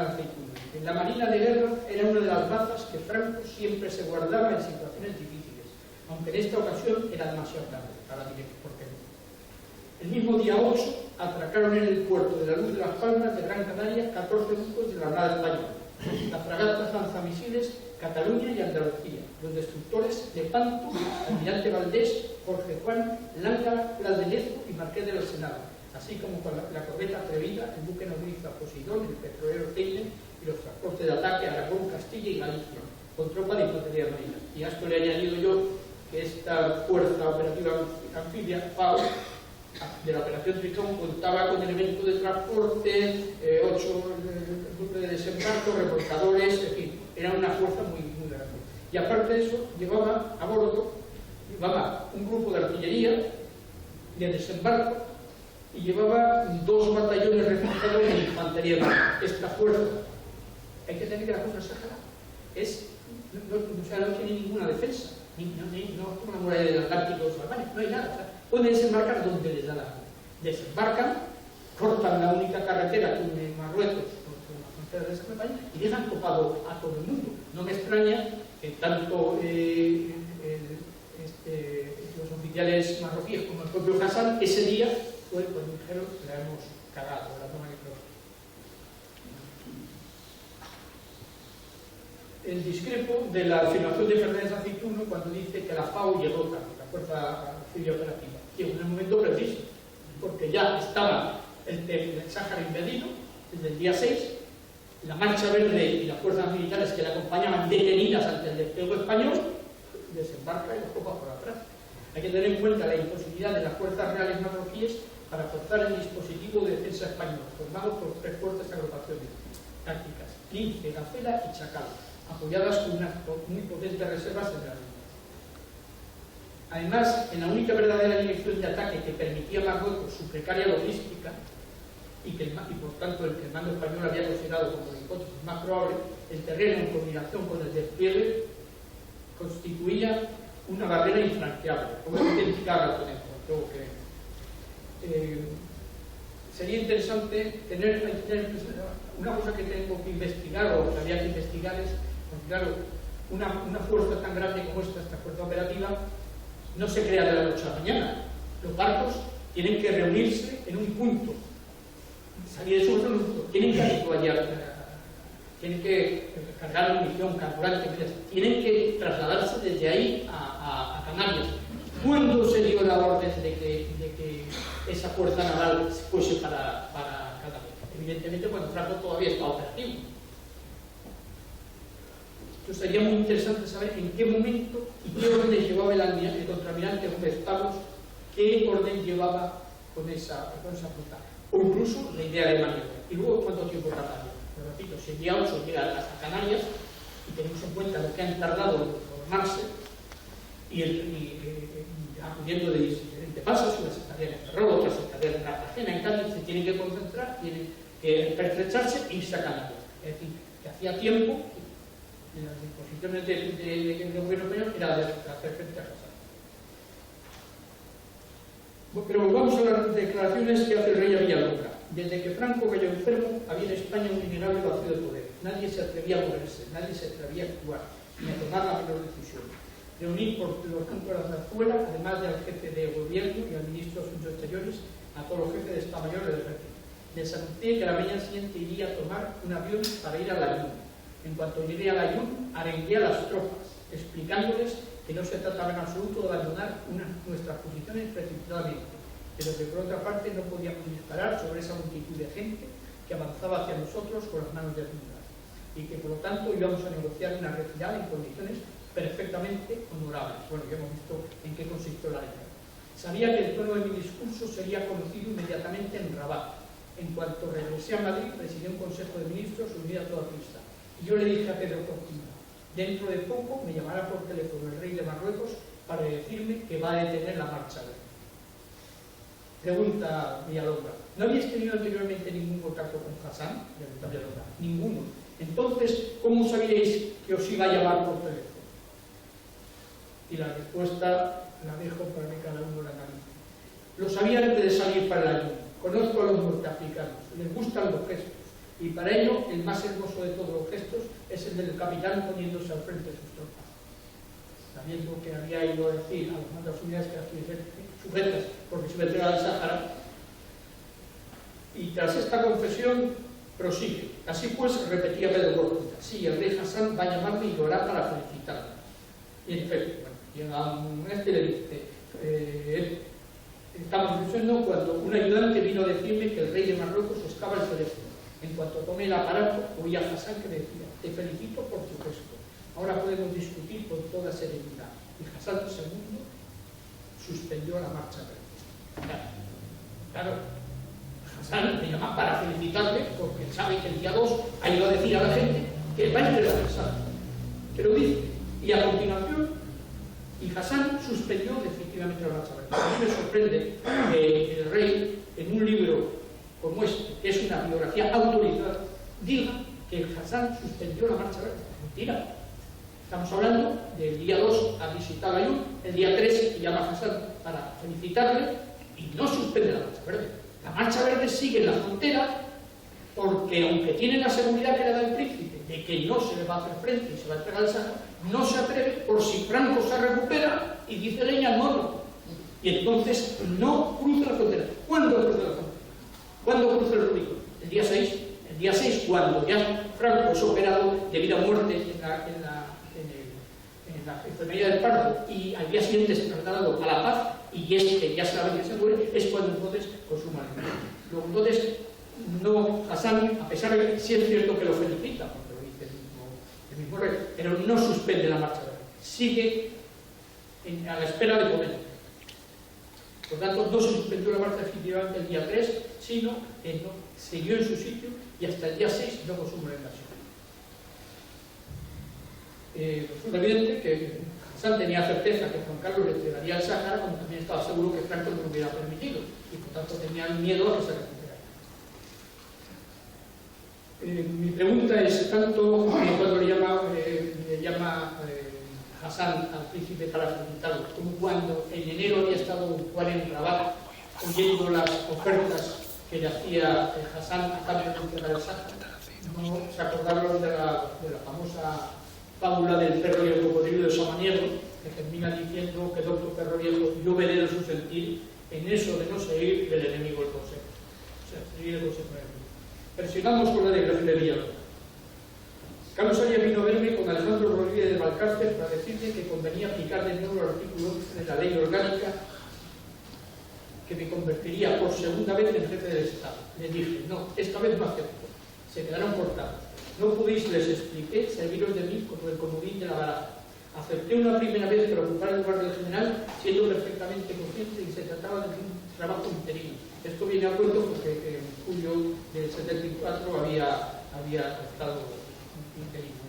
S1: Aceituno, en la Marina de Guerra era una de las bazas que Franco siempre se guardaba en situaciones difíciles, aunque en esta ocasión era demasiado tarde para directo, porque el mismo día 8 atracaron en el puerto de la Luz de las Palmas de Gran Canaria 14 buques de la Armada Española, las fragatas lanzamisiles Cataluña y Andalucía, los destructores Lepanto, Almirante Valdés, Jorge Juan, Lángara, Plas de Lezo y Marqués del Senado, así como con la corbeta Atrevida, el buque nodriza Poseidón, el petrolero Teine y los transportes de ataque a Aragón, Castilla y Galicia, con tropa de infantería marina. Y a esto le he añadido yo que esta fuerza operativa anfibia, FAO, de la operación Tritón, contaba con elementos de transporte, 8 grupos de desembarco, remolcadores, en fin, era una fuerza muy grande. Y aparte de eso, llevaba a bordo un grupo de artillería de desembarco y llevaba 2 batallones reforzados de infantería marina. Esta fuerza, hay que tener que la cosa Sáhara no tiene ninguna defensa, no como la muralla del Atlántico o Albania, no hay nada. O sea, pueden desembarcar donde les da la gana. Desembarcan, cortan la única carretera que une Marruecos con la frontera de España y dejan copado a todo el mundo. No me extraña que tanto los oficiales marroquíes como el propio Hassan ese día fue cuando dijeron que la hemos cagado, la toma de prueba. El discrepo de la afirmación de Fernández Aceituno cuando dice que la FAO llegó tarde, la Fuerza Anfibia Operativa, llegó en el momento preciso, porque ya estaba el Sáhara invadido desde el día 6, la Marcha Verde y las fuerzas militares que la acompañaban detenidas ante el despegue español, desembarca y los copa por atrás. Hay que tener en cuenta la imposibilidad de las fuerzas reales marroquíes para forzar el dispositivo de defensa español, formado por 3 fuertes agrupaciones tácticas, Lince, Gacela y Chacal, apoyadas con unas muy potentes reservas de granada. Además, en la única verdadera dirección de ataque que permitía a Marruecos su precaria logística y por tanto el que el mando español había considerado como la hipótesis más probable, el terreno en combinación con el despliegue constituía una barrera infranqueable, como identificarla con esto, sería interesante tener una cosa que tengo que investigar o que había que investigar es, porque claro, una fuerza tan grande como esta fuerza operativa, no se crea de la noche a la mañana. Los barcos tienen que reunirse en un punto, salir de su punto, tienen que habituallar, tienen que cargar munición, carburante, tienen que trasladarse desde ahí a Canarias. ¿Cuándo se dio la orden de que esa fuerza naval fuese para Canarias? Evidentemente cuando Franco todavía estaba operativo. Entonces sería muy interesante saber en qué momento y qué orden llevaba el contraalmirante Gómez Pablos, qué orden llevaba con esa flota, o incluso la idea de maniobra. Y luego cuánto tiempo tardaría. Pero repito, si el día 8 llega hasta Canarias, y tenemos en cuenta lo que han tardado en formarse, y acudiendo de diferentes pasos, unas estarían en Ferrol, otras estarían en Cartagena, en Cádiz, se tienen que concentrar, tienen que pertrecharse e irse a Canarias. Es decir, que hacía tiempo, las disposiciones del gobierno español era de hacer frente a Hassan. Pero volvamos a las declaraciones que hace el rey a Villalonga. Desde que Franco cayó enfermo, había en España un innegable vacío de poder. Nadie se atrevía a moverse, nadie se atrevía a actuar, ni a tomar la menor decisión. Reunir por los puntos de la zarzuela, además del jefe de gobierno y al ministro de Asuntos Exteriores, a todos los jefes de Estado Mayor del Ejército. Les anuncié que la mañana siguiente iría a tomar un avión para ir a Layún. En cuanto llegué a Layún, arengué a las tropas, explicándoles que no se trataba en absoluto de abandonar nuestras posiciones precipitadamente, pero que por otra parte no podíamos disparar sobre esa multitud de gente que avanzaba hacia nosotros con las manos desnudas, y que por lo tanto íbamos a negociar una retirada en condiciones perfectamente honorables. Bueno, ya hemos visto en qué consistió la guerra. Sabía que el tono de mi discurso sería conocido inmediatamente en Rabat. En cuanto regresé a Madrid, presidí un consejo de ministros unido a toda prisa. Y yo le dije a Pedro Cortina, dentro de poco me llamará por teléfono el rey de Marruecos para decirme que va a detener la marcha verde. Pregunta Villalonga, ¿no habíais tenido anteriormente ningún contacto con Hassan? Pregunta Villalonga, ninguno. Entonces, ¿cómo sabíais que os iba a llamar por teléfono? Y la respuesta la dejo para que cada uno la analice. Lo sabía antes de salir para el ayuno. Conozco a los norteafricanos, les gustan los gestos, y para ello el más hermoso de todos los gestos es el del capitán poniéndose al frente de sus tropas, sabiendo que había ido a decir a los mandos unidades que las tuviesen sujetas porque se metieron al Sáhara. Y tras esta confesión Prosigue. Así pues, repetía Pedro Borja, sí, el rey Hassan va a llamarme y lo hará para felicitarme. Y en efecto, bueno, llega un y le dice, estamos diciendo cuando un ayudante vino a decirme que el rey de Marruecos buscaba el teléfono. En cuanto tomé el aparato, oí a Hassan que decía, te felicito por tu gesto. Ahora podemos discutir con toda serenidad. Y Hassan II suspendió la marcha verde. Claro, Hassan me llama para felicitarle porque sabe que el día 2 ha ido a decir a la gente que va a entregar el salto. Pero dice, y a continuación, y Hassan suspendió definitivamente la marcha verde. A mí me sorprende que el rey, en un libro como este, que es una biografía autorizada, diga que Hassan suspendió la marcha verde. Mentira. Estamos hablando del día 2 a visitar a Ayub, el día 3 llama a Hassan para felicitarle y no suspende la marcha verde. La marcha verde sigue en la frontera porque, aunque tiene la seguridad que le da el príncipe de que no se le va a hacer frente y se va a entregar al Sáhara, no se atreve por si Franco se recupera y dice leña, no. Y entonces no cruza la frontera. ¿Cuándo cruza la frontera? ¿Cuándo cruza el Rubicón? El día 6. El día 6, cuando ya Franco es operado debido a muerte en la enfermería del parto y al día siguiente es trasladado a La Paz y es que ya sabe que se muere, es cuando entonces consuma el muerte. Luego entonces, no, Hassan, a pesar de que sí es cierto que lo felicita, porque lo dice el mismo rey, pero no suspende la marcha verde, sigue a la espera de comer. Por tanto, no se suspendió la marcha definitivamente el día 3, sino que no, siguió en su sitio y hasta el día 6 no consumó la invasión. Resulta evidente que Hassan tenía certeza que Juan Carlos le entregaría el Sáhara, como también estaba seguro que Franco no lo hubiera permitido, y por tanto tenía miedo a que se recuperara. Mi pregunta es tanto cuando le llama Hassan al príncipe para felicitarlo, como cuando en enero había estado Juan en Rabat oyendo las ofertas que le hacía Hassan a cambio de entregar el Sáhara. No se acordaron de la famosa fábula del perro y el cocodrilo de Samaniego, que termina diciendo que doctor perro viejo, yo venero su sentir en eso de no seguir del enemigo el consejo. O sea, seguir el consejo del enemigo. Presionamos con la declaración de Villalobos. Carlos Arias vino a verme con Alejandro Rodríguez de Valcárcel para decirme que convenía aplicar de nuevo el artículo 11 de la ley orgánica que me convertiría por segunda vez en jefe del Estado. Le dije, no, esta vez no acepto. Se quedaron cortados. No pudiste, les expliqué, serviros de mí como el comodín de la baraja. Acepté una primera vez para ocupar el lugar del general, siendo perfectamente consciente de que se trataba de un trabajo interino. Esto viene a cuento porque en julio del 74 había estado interino.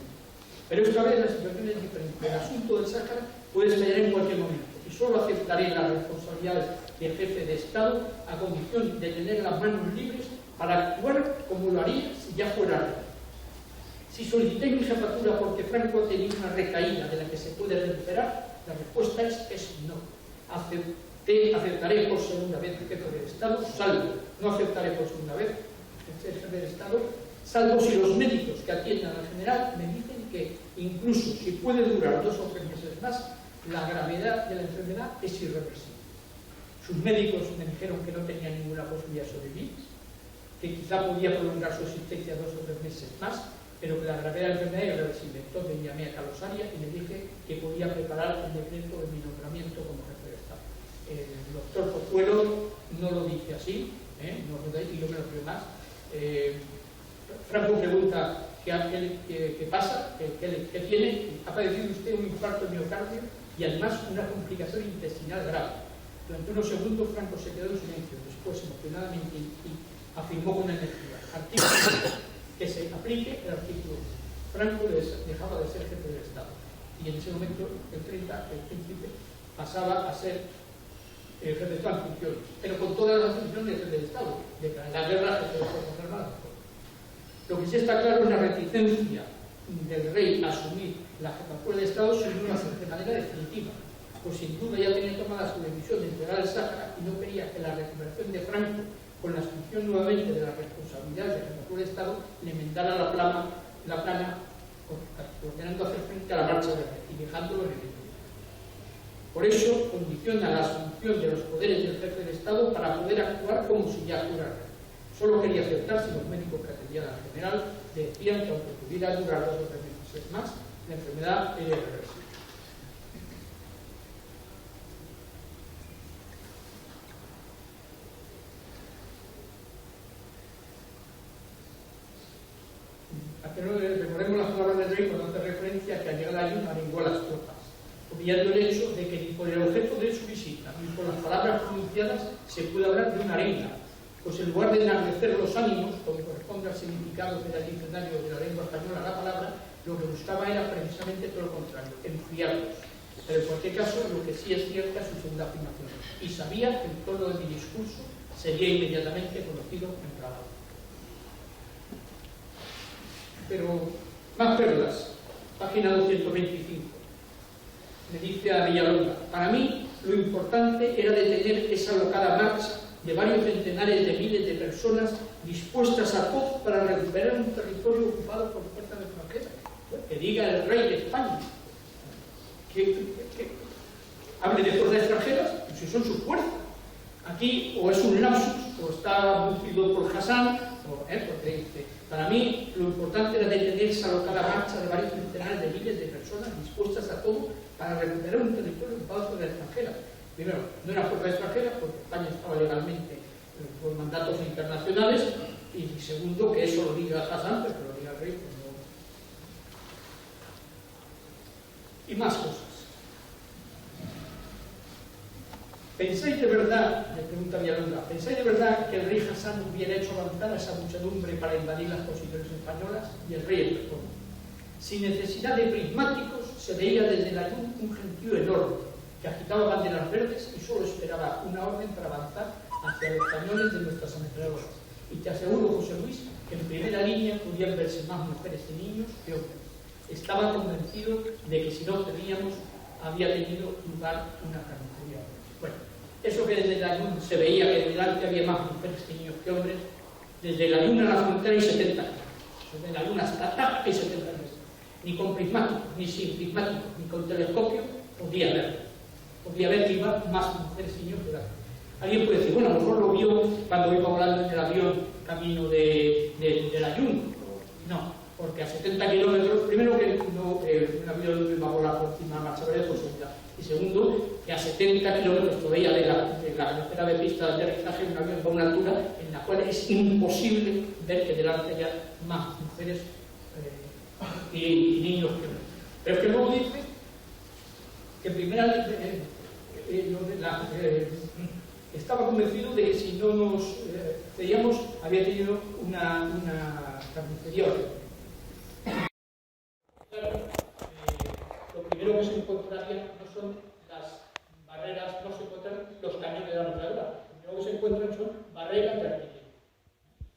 S1: Pero esta vez la situación es diferente. El asunto del Sáhara puede estallar en cualquier momento y solo aceptaré las responsabilidades de jefe de Estado a condición de tener las manos libres para actuar como lo haría si ya fuera rey. Si solicité mi jefatura porque Franco ha tenido una recaída de la que se puede recuperar, la respuesta es no. Aceptaré por segunda vez jefe del Estado, no aceptaré por segunda vez ser jefe del Estado, salvo si los médicos que atiendan al general me dicen que incluso si puede durar 2 o 3 meses más, la gravedad de la enfermedad es irreversible. Sus médicos me dijeron que no tenía ninguna posibilidad de sobrevivir, que quizá podía prolongar su existencia 2 o 3 meses más, pero que la gravedad de la enfermedad era irreversible. Entonces llamé a Carlos Arias y le dije que podía preparar el decreto de mi nombramiento como jefe de Estado. El doctor Pozuelo no lo dice así, y yo me lo creo más. Franco pregunta qué pasa, qué tiene. Ha padecido usted un infarto de miocardio y además una complicación intestinal grave. Durante unos segundos Franco se quedó en silencio, después emocionadamente afirmó con energía: artículo que se aplique el artículo. Franco dejaba de ser jefe del Estado y en ese momento el 30 el príncipe pasaba a ser el jefe de Estado en funciones, pero con todas las funciones de jefe del Estado, de la guerra, jefe de las Fuerzas Armadas. Lo que sí está claro es la reticencia del rey a asumir la jefatura del Estado sin una de manera definitiva, pues sin duda ya tenía tomada su decisión de entregar el Sáhara y no quería que la recuperación de Franco, con la asunción nuevamente de la responsabilidad de jefatura de Estado, le enmendara la plana, ordenando hacer frente a la marcha verde y dejándolo en el equilibrio. Por eso condiciona la asunción de los poderes del jefe de Estado para poder actuar como si ya fuera rey. Solo quería aceptar si los médicos que atendían al general decían que aunque pudiera durar 2 o 3 meses más, la enfermedad era irreversible. Recordemos las palabras del rey cuando hace referencia a que al llegar a Ayun arengó a las tropas, obviando el hecho de que ni por el objeto de su visita ni por las palabras pronunciadas se puede hablar de una arenga, pues en lugar de enardecer los ánimos, como corresponde al significado que da el diccionario de la lengua española la palabra, lo que buscaba era precisamente todo lo contrario, enfriarlos. Pero en cualquier caso, lo que sí es cierta es su segunda afirmación, y sabía que el tono de mi discurso sería inmediatamente conocido en Rabat. Pero más perlas, página 225. Me dice a Villalonga: para mí lo importante era detener esa alocada marcha de varios centenares de miles de personas dispuestas a todo para recuperar un territorio ocupado por fuerzas extranjeras. Que diga el rey de España que hable de fuerzas extranjeras, pues si son sus fuerzas. Aquí o es un lapsus, o está abducido por Hassan, porque dice: para mí lo importante era detener esa alocada marcha de varios centenares de miles de personas dispuestas a todo para recuperar un territorio ocupado por extranjeras. Primero, no era fuerza extranjera porque España estaba legalmente por mandatos internacionales, y segundo, que eso lo diga Hassan, pero que lo diga el rey, pues no. Y más cosas. ¿Pensáis de verdad, le pregunta Villalonga, pensáis de verdad que el rey Hassan hubiera hecho avanzar a esa muchedumbre para invadir las posiciones españolas? Y el rey responde: sin necesidad de prismáticos, se veía desde la luz un gentío enorme que agitaba banderas verdes y solo esperaba una orden para avanzar hacia los cañones de nuestras ametralladoras. Y te aseguro, José Luis, que en primera línea podían verse más mujeres y niños que hombres. Estaba convencido de que si no teníamos, había tenido lugar una carnicería. Bueno, eso que desde la luna se veía que delante había más mujeres que niños que hombres, desde la luna a la frontera hay 70 años. Desde la luna hasta acá hay 70 años. Ni con prismáticos, ni sin prismáticos, ni con telescopio podía verlo. Podía ver que iba más mujeres y niños que hombres. Alguien puede decir: bueno, a lo mejor lo vio cuando iba volando en el avión camino de la Yun. No, porque a 70 kilómetros, primero que no, un avión iba a volar por encima de la marcha de posibilidad. Y segundo, que a 70 kilómetros todavía de la carretera de pista de aterrizaje, un avión va a una altura en la cual es imposible ver que delante haya más mujeres y niños que hombres. Pero es que luego dice que primera estaba convencido de que si no nos veíamos había tenido una carnicería horrible. Claro, lo primero que se encontraría no son las barreras, no se encuentran los cañones de la ametralladora. Lo primero que se encuentran son barreras de artillería.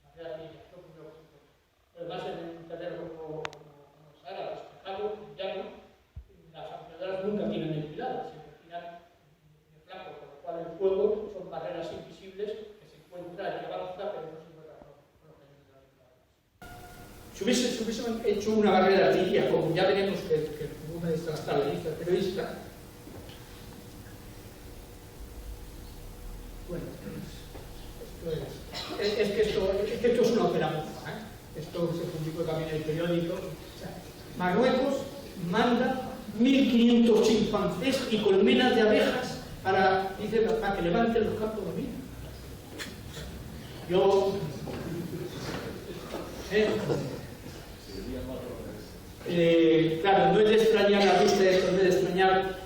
S1: Barreras de artillería, lo primero que se encuentra. Además, en un terreno como Sahara, despejado, llano, las ametralladoras nunca tienen enfiladas, siempre tiran de flanco, con lo cual el fuego son barreras invisibles que se encuentra y avanza, pero no se encuentra con los cañones de la ametralladora. Si hubiesen hecho una barrera de artillería, como ya veremos que una de estas tardes periodista, bueno, es que esto es una ópera bufa, esto se publicó también en el periódico. O sea, Marruecos manda 1.500 chimpancés y colmenas de abejas para que levanten los campos de mina. Yo claro, no es de extrañar la vista de esto, no es de extrañar.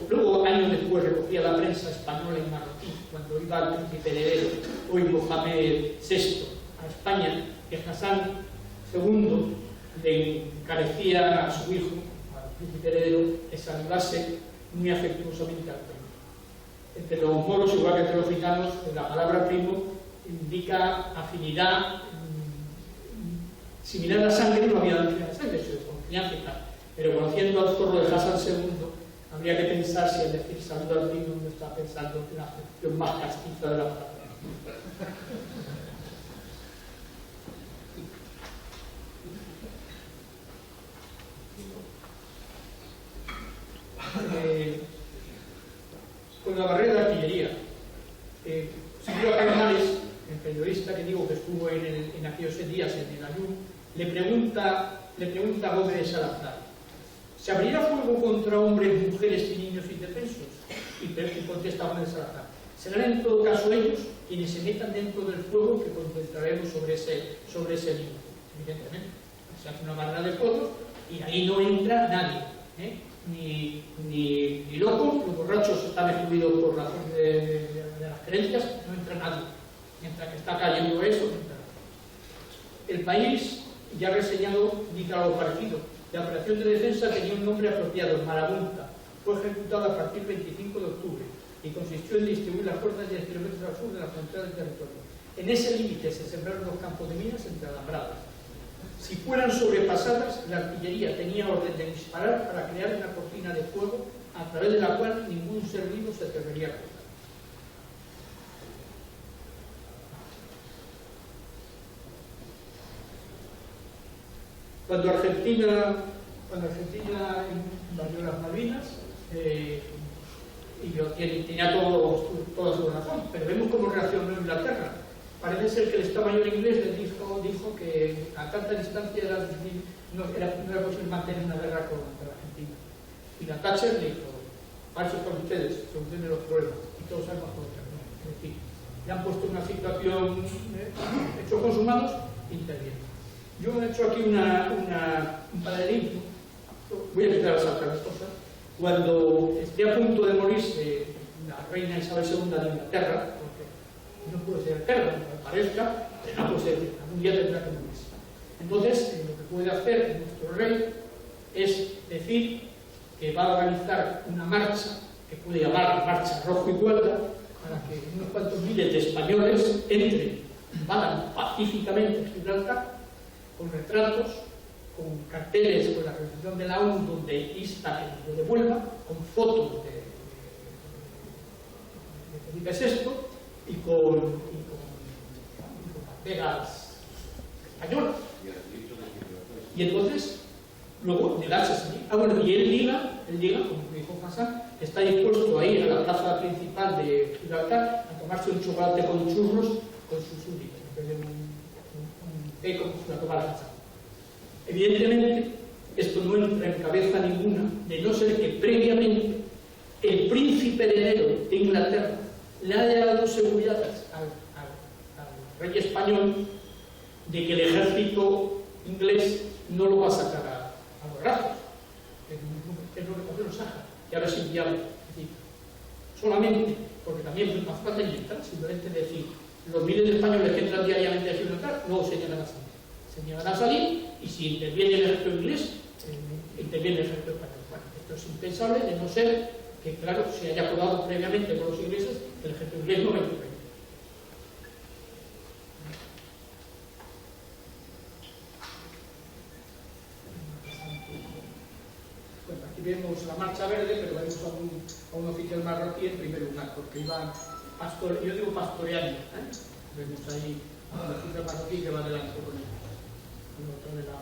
S1: Luego, años después, recogía la prensa española y marroquí, cuando iba el príncipe heredero, hoy Mohamed VI, a España, que Hassan II le encarecía a su hijo, al príncipe heredero, que saludase muy afectuosamente al primo. Entre los moros, igual que entre los gitanos, la palabra primo indica afinidad similar a la sangre. No había afinidad de sangre, se confianza y tal. Pero conociendo al zorro de Hassan II, habría que pensar si al decir saludo al primo no está pensando en una acepción más castiza de la palabra. Con la barrera de artillería, siguió a Canales, periodista que digo que estuvo en aquellos días en el Ayun, le pregunta a Gómez de Salazar: ¿se abrirá fuego contra hombres, mujeres y niños indefensos? Y contesta Gómez de Salazar: serán en todo caso ellos quienes se metan dentro del fuego que concentraremos sobre ese niño. Evidentemente, se hace una barrera de fuego y ahí no entra nadie, ni locos. Los borrachos están excluidos por razón de las creencias, no entra nadie. Mientras que está cayendo eso, no entra nadie. El País ya ha reseñado, dice algo parecido. La operación de defensa tenía un nombre apropiado: Marabunta. Fue ejecutada a partir del 25 de octubre y consistió en distribuir las fuerzas 10 kilómetros al sur de la frontera del territorio. En ese límite se sembraron los campos de minas entre alambradas. Si fueran sobrepasadas, la artillería tenía orden de disparar para crear una cortina de fuego a través de la cual ningún ser vivo se atrevería a cruzar. Cuando Argentina invadió las Malvinas, y yo tenía toda su razón, pero vemos cómo reaccionó Inglaterra. Parece ser que el Estado Mayor inglés les dijo que a tanta distancia no era posible mantener una guerra contra Argentina. Y la Thatcher dijo: marchen con ustedes, solucionen los problemas. Y todos sabemos cómo terminó. Es decir, le han puesto una situación, hechos consumados, interviene. Yo he hecho aquí un paralelismo. Voy a empezar a saltar las cosas. Cuando esté a punto de morirse la reina Isabel II de Inglaterra, porque no puede ser eterna, aunque parezca, pero no puede ser eterna, algún día tendrá que morirse. Entonces, lo que puede hacer nuestro rey es decir que va a organizar una marcha, que puede llamar Marcha Rojo y Guarda, para que unos cuantos miles de españoles entren, vayan pacíficamente a Gibraltar, con retratos, con carteles con la resolución de la ONU donde insta que nos lo devuelva, con fotos de Felipe VI y con banderas españolas. Y entonces, luego, negarse a salir. Bueno, y él diga, como dijo Hassan, que está dispuesto a ir a la plaza principal de Gibraltar a tomarse un chocolate con churros con sus súbditos, en vez de un té como si la tomara Hassan. Evidentemente, esto no entra en cabeza ninguna, de no ser que previamente el príncipe heredero de Inglaterra le haya dado seguridad al rey español de que el ejército inglés no lo va a sacar a los brazos. Es lo que pasó en Sáhara, que ahora es inviable. Es decir, solamente, porque también es más fácil inventar, simplemente decir, los miles de españoles que entran diariamente a Gibraltar no se llegan a salir. Se niegan a salir, y si interviene el ejército inglés, interviene el ejército español. Bueno, esto es impensable, de no ser que, claro, se haya acordado previamente por los ingleses que el ejército inglés no va a intervenir. Bueno, aquí vemos la Marcha Verde, pero vemos a un oficial marroquí en primer lugar, porque iba yo digo pastoreando, vemos ahí a un oficial marroquí que va adelante con él. El otro de la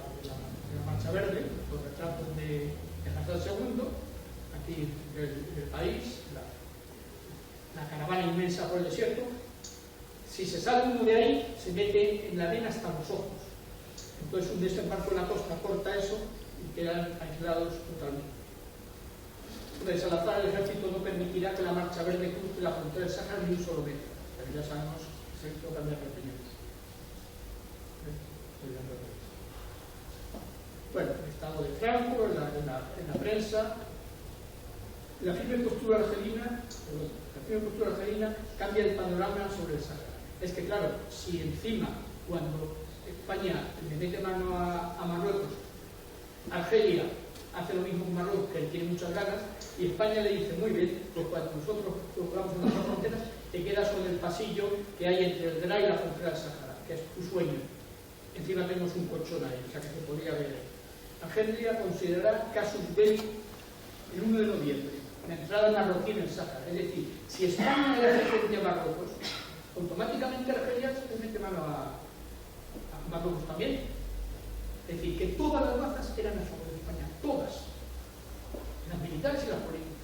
S1: Marcha Verde, los retratos de Hassan II, aquí del País, la caravana inmensa por el desierto. Si se sale uno de ahí, se mete en la arena hasta los ojos. Entonces un desembarco en la costa corta eso y quedan aislados totalmente. De Salazar, el ejército no permitirá que la Marcha Verde cruce la frontera del Sáhara ni un solo metro. Pero ya sabemos que se hizo cambiar de opinión. Bueno, el estado de Franco, en la prensa, la firme postura argelina cambia el panorama sobre el Sáhara. Es que claro, si encima, cuando España le mete mano a Marruecos, Argelia hace lo mismo con Marruecos, que él tiene muchas ganas, y España le dice, muy bien, pues cuando nosotros procuramos nuestras fronteras, te quedas con el pasillo que hay entre el Dra y la frontera del Sáhara, que es tu sueño. Encima tenemos un colchón ahí, o sea que se podría ver. Argelia considerará casus belli el 1 de noviembre, la entrada marroquí en el Sáhara. Es decir, si España era frente a Marruecos, automáticamente Argelia se mete mano a Marruecos también. Es decir, que todas las bazas eran a favor de España, todas, las militares y las políticas.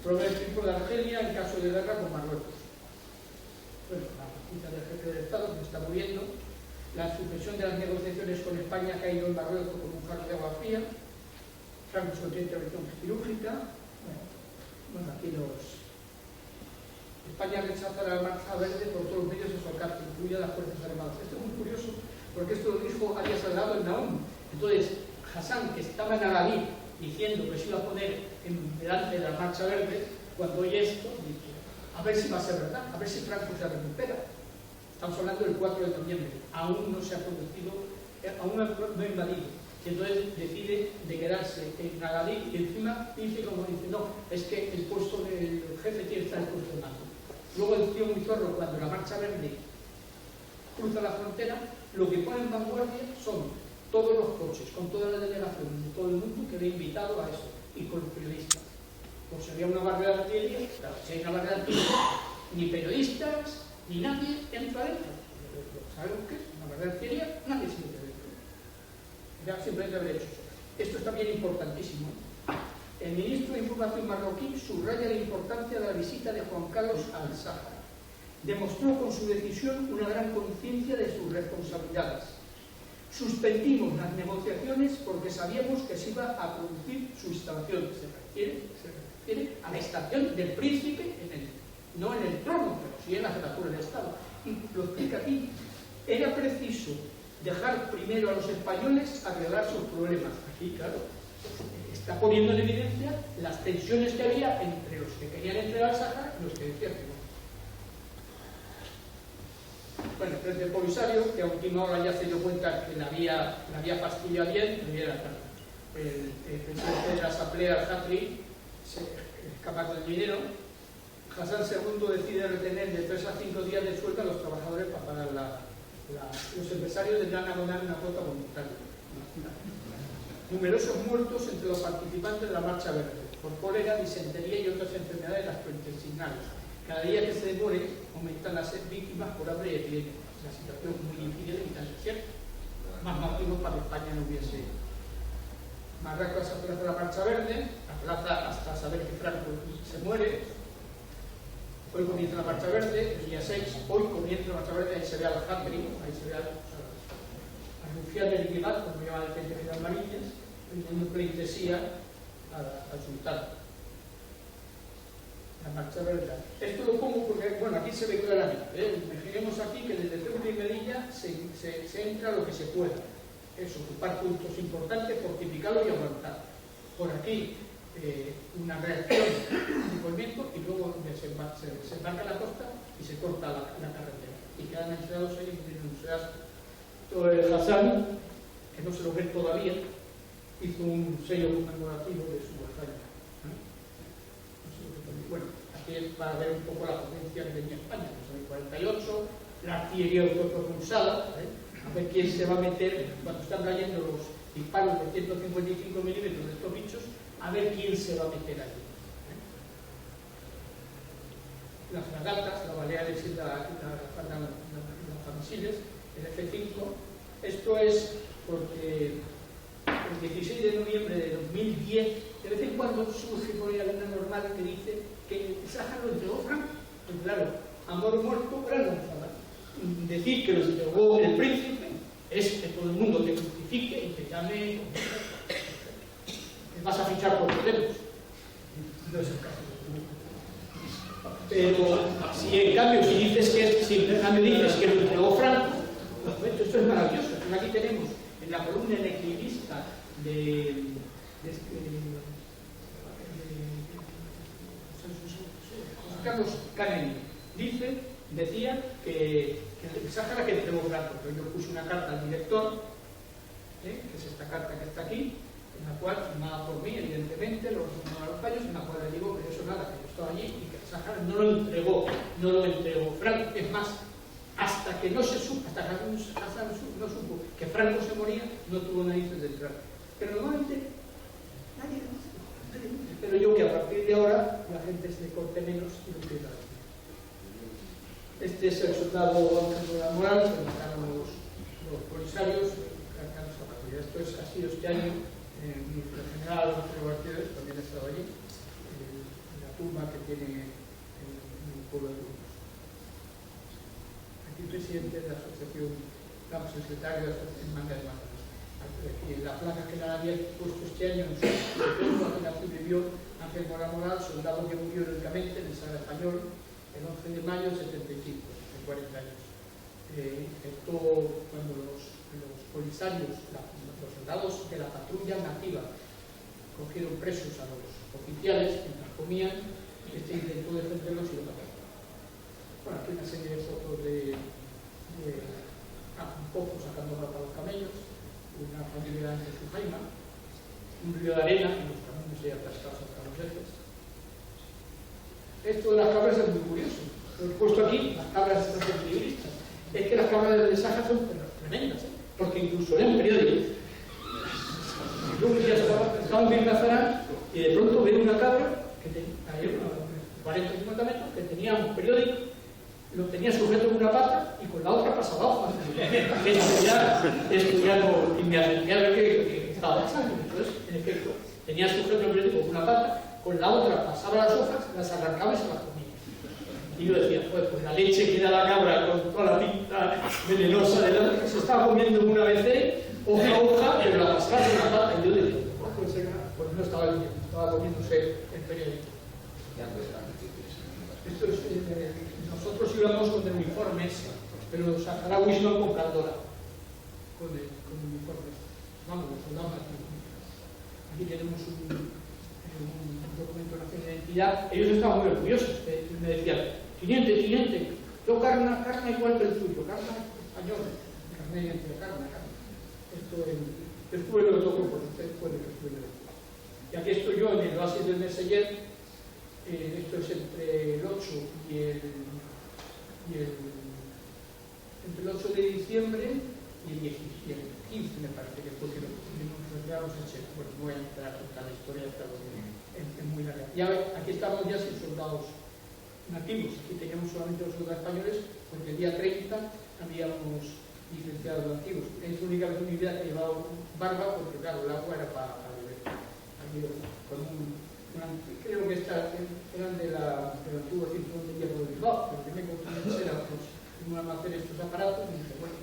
S1: Prueba el triunfo de Argelia en caso de guerra con Marruecos. Bueno, visita del jefe del Estado, que se está moviendo, la suspensión de las negociaciones con España que ha ido en Marruecos con un jarro de agua fría, Franco sobre intervención quirúrgica, bueno, aquí España rechaza la marcha verde por todos los medios de su alcance, incluidas las Fuerzas Armadas. Esto es muy curioso, porque esto lo dijo Arias Salgado en la ONU. Entonces, Hassan, que estaba en Agadir diciendo que se iba a poner delante de la marcha verde, cuando oye esto, dice, a ver si va a ser verdad, a ver si Franco se recupera. Estamos hablando del 4 de noviembre, aún no se ha producido, aún no ha invadido. Y entonces decide de quedarse en Agadir y encima dice, como dice, no, es que el puesto del jefe tiene que estar en el puesto de mando. Luego el tío muy zorro, cuando la marcha verde cruza la frontera, lo que pone en vanguardia son todos los coches, con toda la delegación de todo el mundo que ve invitado a eso, y con los periodistas. Pues sería una barrera de artillería, claro, si hay una barrera de artillería, ni periodistas, ni nadie entra dentro. ¿Sabemos qué es? Una barrera de artillería, nadie se mete dentro. Ya simplemente haber hecho eso. Esto es también importantísimo. El ministro de Información marroquí subraya la importancia de la visita de Juan Carlos al Sáhara. Demostró con su decisión una gran conciencia de sus responsabilidades. Suspendimos las negociaciones porque sabíamos que se iba a producir su instalación. Se refiere a la instalación del príncipe, no en el trono, pero sí en la jefatura del Estado. Y lo explica aquí. Era preciso dejar primero a los españoles arreglar sus problemas. Aquí, claro, está poniendo en evidencia las tensiones que había entre los que querían entregar Sáhara y los que decían que no. Bueno, el Frente Polisario, que a última hora ya se dio cuenta que la había fastidiado bien, el presidente de la Asamblea, Hatri, se escapa con el dinero. Hassan II decide retener de 3 a 5 días de sueldo a los trabajadores para pagar los empresarios deberán abonar una cuota voluntaria. Numerosos muertos entre los participantes de la Marcha Verde, por cólera, disentería y otras enfermedades gastrointestinales. Cada día que se demore, aumentan las víctimas por hambre y epidemia. La situación es muy difícil y tan cierta. Más motivos para que España no hubiese. Marruecos aplaza la Marcha Verde, aplaza hasta saber que Franco se muere. Hoy comienza la Marcha Verde, el día 6. Hoy comienza la Marcha Verde, ahí se ve al Hatri, ahí se ve al Rufián del Guibat, como llama el Teniente General Mariñas, pidiendo pleitesía al sultán. La Marcha Verde. Esto lo pongo porque, bueno, aquí se ve claramente. Imaginemos aquí que desde Ceuta y Melilla se entra lo que se pueda. Es ocupar puntos importantes, fortificarlos y aguantar. Por aquí, una reacción de movimiento y luego se embarca la costa y se corta la carretera. Y quedan encerrados ahí en un seas. Hassan, que no se lo ve todavía, hizo un sello conmemorativo de su hazaña. Bueno, aquí es para ver un poco la potencia que tenía España, que son el 48, la artillería autopropulsada, a ver quién se va a meter cuando están cayendo los disparos de 155 milímetros de estos bichos, a ver quién se va a meter allí. Las fragatas, la Baleares y la misiles, el F-5. Esto es porque el 16 de noviembre de 2010, de vez en cuando surge por ahí alguna normal que dice que el Sáhara lo entregó Franco. Pues claro, amor muerto, gran lanzada. Decir que lo entregó el príncipe es que todo el mundo te crucifique y te llame. Te vas a fichar por Podemos. No es el caso. Pero si en cambio si dices que lo entregó Franco, esto es maravilloso. Aquí tenemos en la columna el equilibrista de Carlos Canelli. Decía que el Sáhara que entregó Franco, pero yo puse una carta al director, que es esta carta que está aquí, en la cual, firmada por mí, evidentemente, los fallos, en la cual le digo que eso nada, que yo estaba allí y que el Sáhara no lo entregó Franco. Es más, hasta que no se supo, hasta que Hassan no supo que Franco se moría, no tuvo narices de entrar. Pero normalmente nadie conoce. Espero yo que a partir de ahora la gente se corte menos y lo entienda. Este es el soldado Ángel Moral, que mataron los polisarios, cargando esta partida. Esto ha sido este año. El general Alfredo García también ha estado allí, en la tumba que tiene en el pueblo de Burgos. y presidente de la asociación, vamos, secretario de la asociación Manga de Málaga. La placa que le había puesto este año en su generación vivió Ángel Moral, soldado que murió heroicamente en el Sahara Español el 11 de mayo del 75, de 40 años. Esto cuando los polisarios, los soldados de la patrulla nativa, cogieron presos a los oficiales mientras comían, intentó defenderlos y lo mataron. Bueno, aquí una serie de fotos de un poco sacando rata a los camellos, una familia de Sujaima, un río de arena y los caminos ya atascados hasta los ejes. Esto de las cabras es muy curioso. Lo he puesto aquí, las cabras estas equilibristas. Es que las cabras de Saja son tremendas, porque incluso en el periódico. Yo un día estaba en Birnazarán y de pronto veo una cabra que tenía 40 o 50 metros, que tenía un periódico, lo tenía sujeto en una pata y con la otra pasaba hojas. Esto ya no, y me acerqué a ver qué estaba pasando. Entonces, en efecto, tenía sujeto el periódico con una pata, con la otra pasaba las hojas, las arrancaba y se las comía. Y yo decía, pues la leche que da la cabra con toda la pinta venenosa de la que se estaba comiendo una vez hoja a hoja, pero la pasaba en la pata. Y yo decía, pues no estaba bien, estaba comiéndose el periódico. Esto es, nosotros íbamos con uniformes, pero los saharauis no con caldora, con uniformes. Vamos, los soldados aquí tenemos un documento nacional de identidad. Ellos estaban muy orgullosos, me decían, teniente, yo carne igual que el tuyo, carne española, carne de identidad, carne. Estuve en otro grupo, ustedes pueden que estuve en el otro. Y aquí estoy yo en el oasis del Messenger. Esto es entre el 8 entre el 8 de diciembre y el 15, me parece que fue que nos retiramos en Checo. Bueno, no voy a entrar a contar la historia, pero es muy larga. Ya aquí estamos ya sin soldados nativos, aquí teníamos solamente los soldados españoles, porque el día 30 habíamos licenciados nativos. Es la única vez en mi vida que he llevado barba, porque claro, el agua era para beber. Con creo que estas eran del antiguo cinturón de hierro de Bilbao, pero que me contaron era en un almacén estos aparatos, y dije, bueno,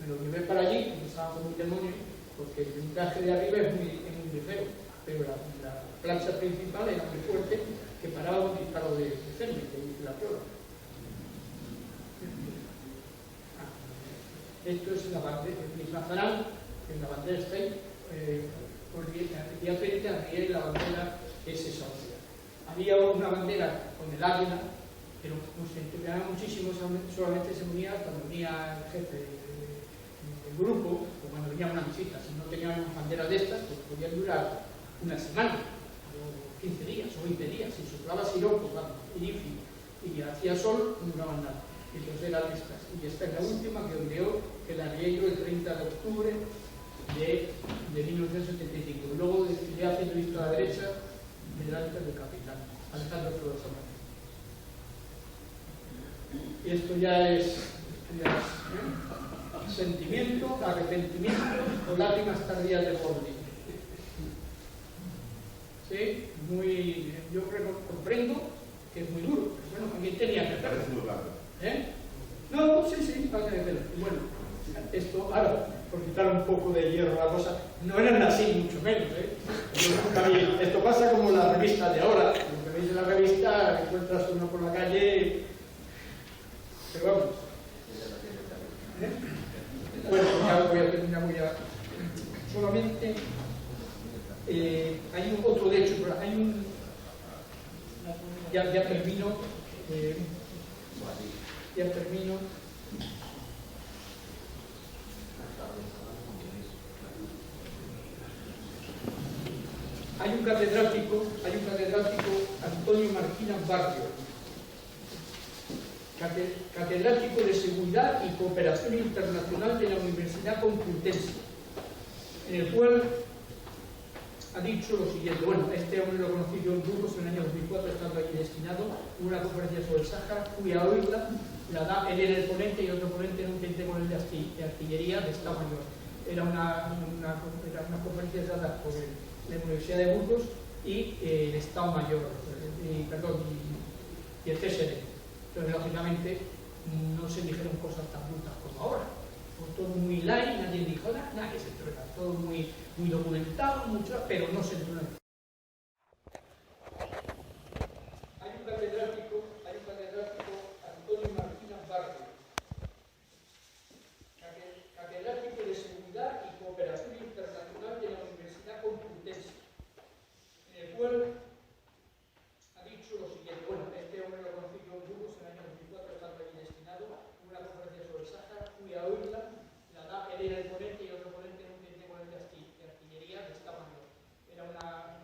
S1: me lo llevé para allí, y estaba como un demonio, porque el blindaje de arriba es muy ligero, pero la plancha principal era muy fuerte, que paraba un disparo de Fermi, que hice la prueba. Esto es la bandera de Mazarán, en la bandera está ahí, el día 30 arrié la bandera es esa bandera. Había una bandera con el águila, pero nos entretenía muchísimo, solamente se unía cuando venía el jefe del grupo, o cuando venía una visita. Si no teníamos banderas de estas, pues podían durar una semana, o 15 días, o 20 días. Si soplaba siroco y hacía sol, no duraban nada. Entonces eran estas. Y esta es la última que ondeó, que la haría yo el 30 de octubre de 1975. Luego decidí hacer visto a la derecha delante del capitán Alejandro Flores. Y esto ya es sentimiento, arrepentimiento o lágrimas tardías de Bordi. ¿Sí? Yo comprendo que es muy duro, pero bueno, también tenía que hacerlo. No, sí, para que hacerlo. Y bueno, esto, ahora, por quitar un poco de hierro a la cosa, no eran así, mucho menos. Esto pasa como las revistas de ahora. Lo que veis en la revista, encuentras uno por la calle, pero vamos. Bueno, ya voy a terminar, solamente hay otro, de hecho, pero hay un, ya termino, hay un catedrático, Antonio Marquina Barrio, catedrático de Seguridad y Cooperación Internacional de la Universidad Complutense, en el cual ha dicho lo siguiente. Bueno, este hombre lo conocí yo en Burgos en el año 2004, estando allí destinado, una conferencia sobre el Sáhara, fui a oírla, él era el ponente y otro ponente era un teniente coronel de artillería de Estado Mayor. Era una conferencia dada por la Universidad de Burgos y el Estado Mayor, y el CSD. Entonces, lógicamente, no se dijeron cosas tan brutas como ahora. Fue todo muy light, nadie dijo nada, nadie se entró en nada, todo muy documentado, mucho, pero no se entró en nada. Hay un catedrático, Antonio Martínez Barrio, catedrático de Seguridad y Cooperación Internacional de la Universidad Complutense, en el cual ha dicho lo siguiente. Bueno, este hombre lo conocí yo en Burgos en el año 2004, estando allí destinado, una conferencia sobre el Sáhara, fui a oírla, él era el ponente y otro ponente, un teniente coronel de artillería, que estaba, era una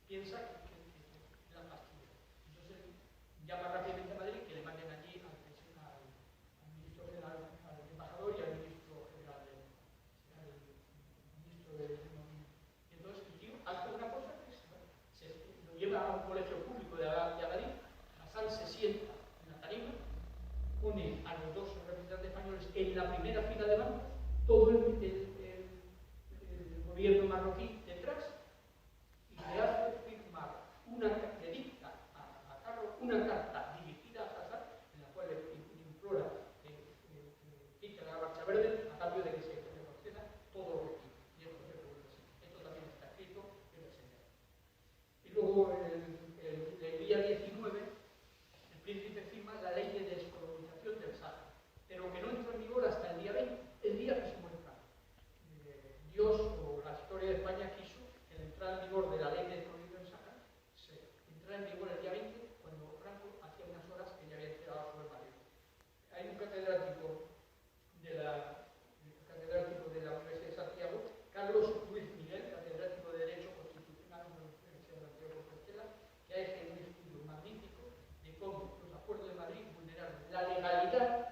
S2: piensa que la fastidia. Entonces llama rápidamente a Madrid que le manden allí al ministro general, al embajador y al ministro general al ministro de Economía. Y entonces el tío hace una cosa que lo lleva a un colegio público de Madrid, Hassan se sienta en la tarima, pone a los dos representantes españoles en la primera fila de bancos, todo el gobierno marroquí detrás, y le hace firmar le dicta a Carlos una carta dirigida a Hassan en la cual le implora que quite la marcha verde a cambio de que se conceda todo lo que pide. Y esto también está escrito en el Señor. Y luego el día 19 el príncipe firma la ley de descolonización del Sáhara, pero que no entra en vigor hasta el día 20, el día que se muere Franco. Dios o la historia de España quiso que la entrada en vigor de la ley de descolonización del Sáhara se entrara en vigor el día 20, cuando Franco hacía unas horas que ya había entregado sobre Madrid. Hay un catedrático de la Universidad de Santiago, Carlos Luis Miguel, catedrático de Derecho Constitucional en la Universidad de Santiago de Compostela, que ha hecho un estudio magnífico de cómo los acuerdos de Madrid vulneraron la legalidad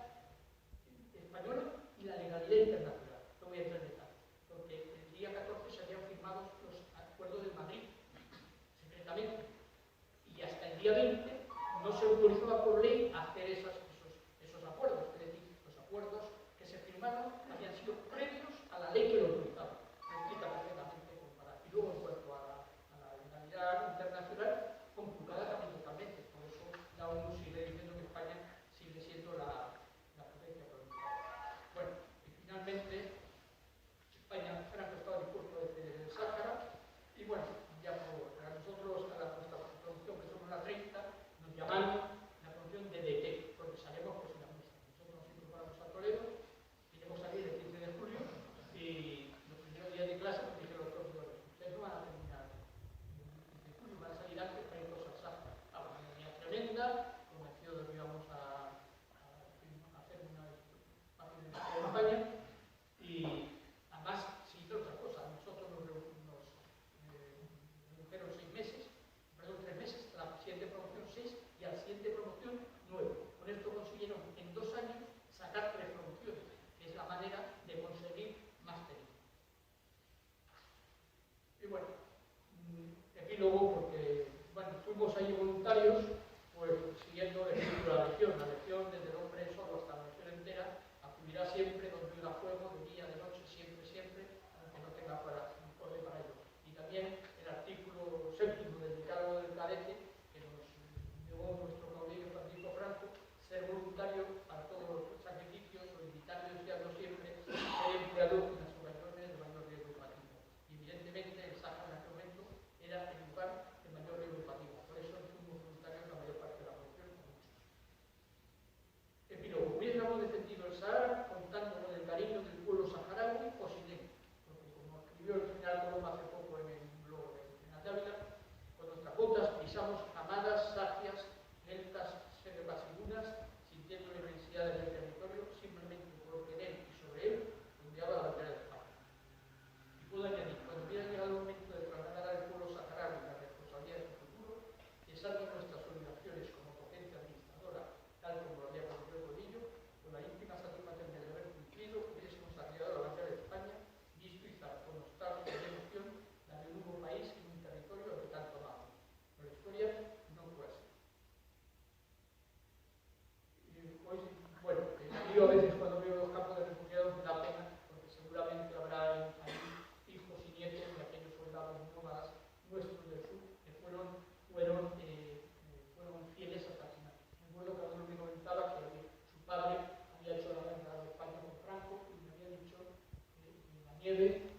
S2: española y la legalidad internacional. No voy a entrar en detalle, porque el día 14 se habían firmado los acuerdos de Madrid secretamente, y hasta el día 20 no se autorizaba por ley hacer esos acuerdos, es decir, los acuerdos que se firmaron habían sido previos a la ley que lo autorizaba. Lo explica perfectamente comparar. Y luego, en cuanto a la legalidad internacional, conculcada también totalmente. Por eso la ONU sigue diciendo que España sigue siendo la potencia política. Bueno, y finalmente, España, Franco estaba dispuesto a defender el Sáhara, y bueno, ya a nosotros, a nuestra producción, que somos la 30, nos llamaron la producción de DT, porque sabemos que es una música. Nosotros nos incorporamos a Toledo, queremos salir el 15 de julio, y los primeros días de clase nos dijeron los profesores: ustedes no van a terminar el 15 de julio, van a salir antes para irnos al Sáhara. Una niña tremenda, convencido de que íbamos a hacer una página de campaña, y además se hizo otra cosa. Nosotros nos redujeron 3 meses, a la siguiente promoción 6 y a la siguiente promoción 9. Con esto consiguieron en 2 años sacar 3 promociones, que es la manera de conseguir másteres. Y bueno, epílogo, porque bueno, fuimos ahí voluntarios, pues siguiendo la legión, desde el hombre solo hasta la legión entera, acudirá siempre donde hubiera fuego, de día, de noche, siempre, aunque no tenga poder para ello. Y también el artículo 7º del decálogo del cadete, que nos llevó nuestro caudillo Francisco Franco, ser voluntario para todos los sacrificios, solicitando y deseando siempre ser empleado en las operaciones de mayor riesgo educativo. Y evidentemente el Sáhara en aquel momento era el lugar de mayor riesgo educativo. Por eso fuimos voluntarios la mayor parte de la población, muchos. Epílogo. Hubiéramos defendido el Sáhara contando con el cariño del pueblo saharaui o sin él, porque como escribió el general Colombo hace poco en el blog de Ávila, con nuestras botas pisamos amadas, sacias, lentas, selvas y dunas, sintiendo la inmensidad del territorio simplemente porque en él y sobre él ondeaba la bandera de España. Y puedo añadir, cuando hubiera llegado el momento de trasladar al pueblo saharaui la responsabilidad de su futuro, pensando en nuestras obligaciones como potencia administradora, tal como lo había prometido Codillo, con la íntima satisfacción de haber cumplido, hubiésemos arribado a la bandera de España, visto y con nostalgia y emoción la de un nuevo país y un territorio que tanto amamos. Pero la historia no fue así. Bueno, yo a veces cuando veo los campos de refugiados me da pena, porque seguramente habrá ahí hijos y nietos de aquellos soldados nómadas nuestros del sur que fueron fieles hasta el final. Recuerdo que alguno me comentaba que su padre había hecho la guerra de España con Franco y me había dicho que en la nieve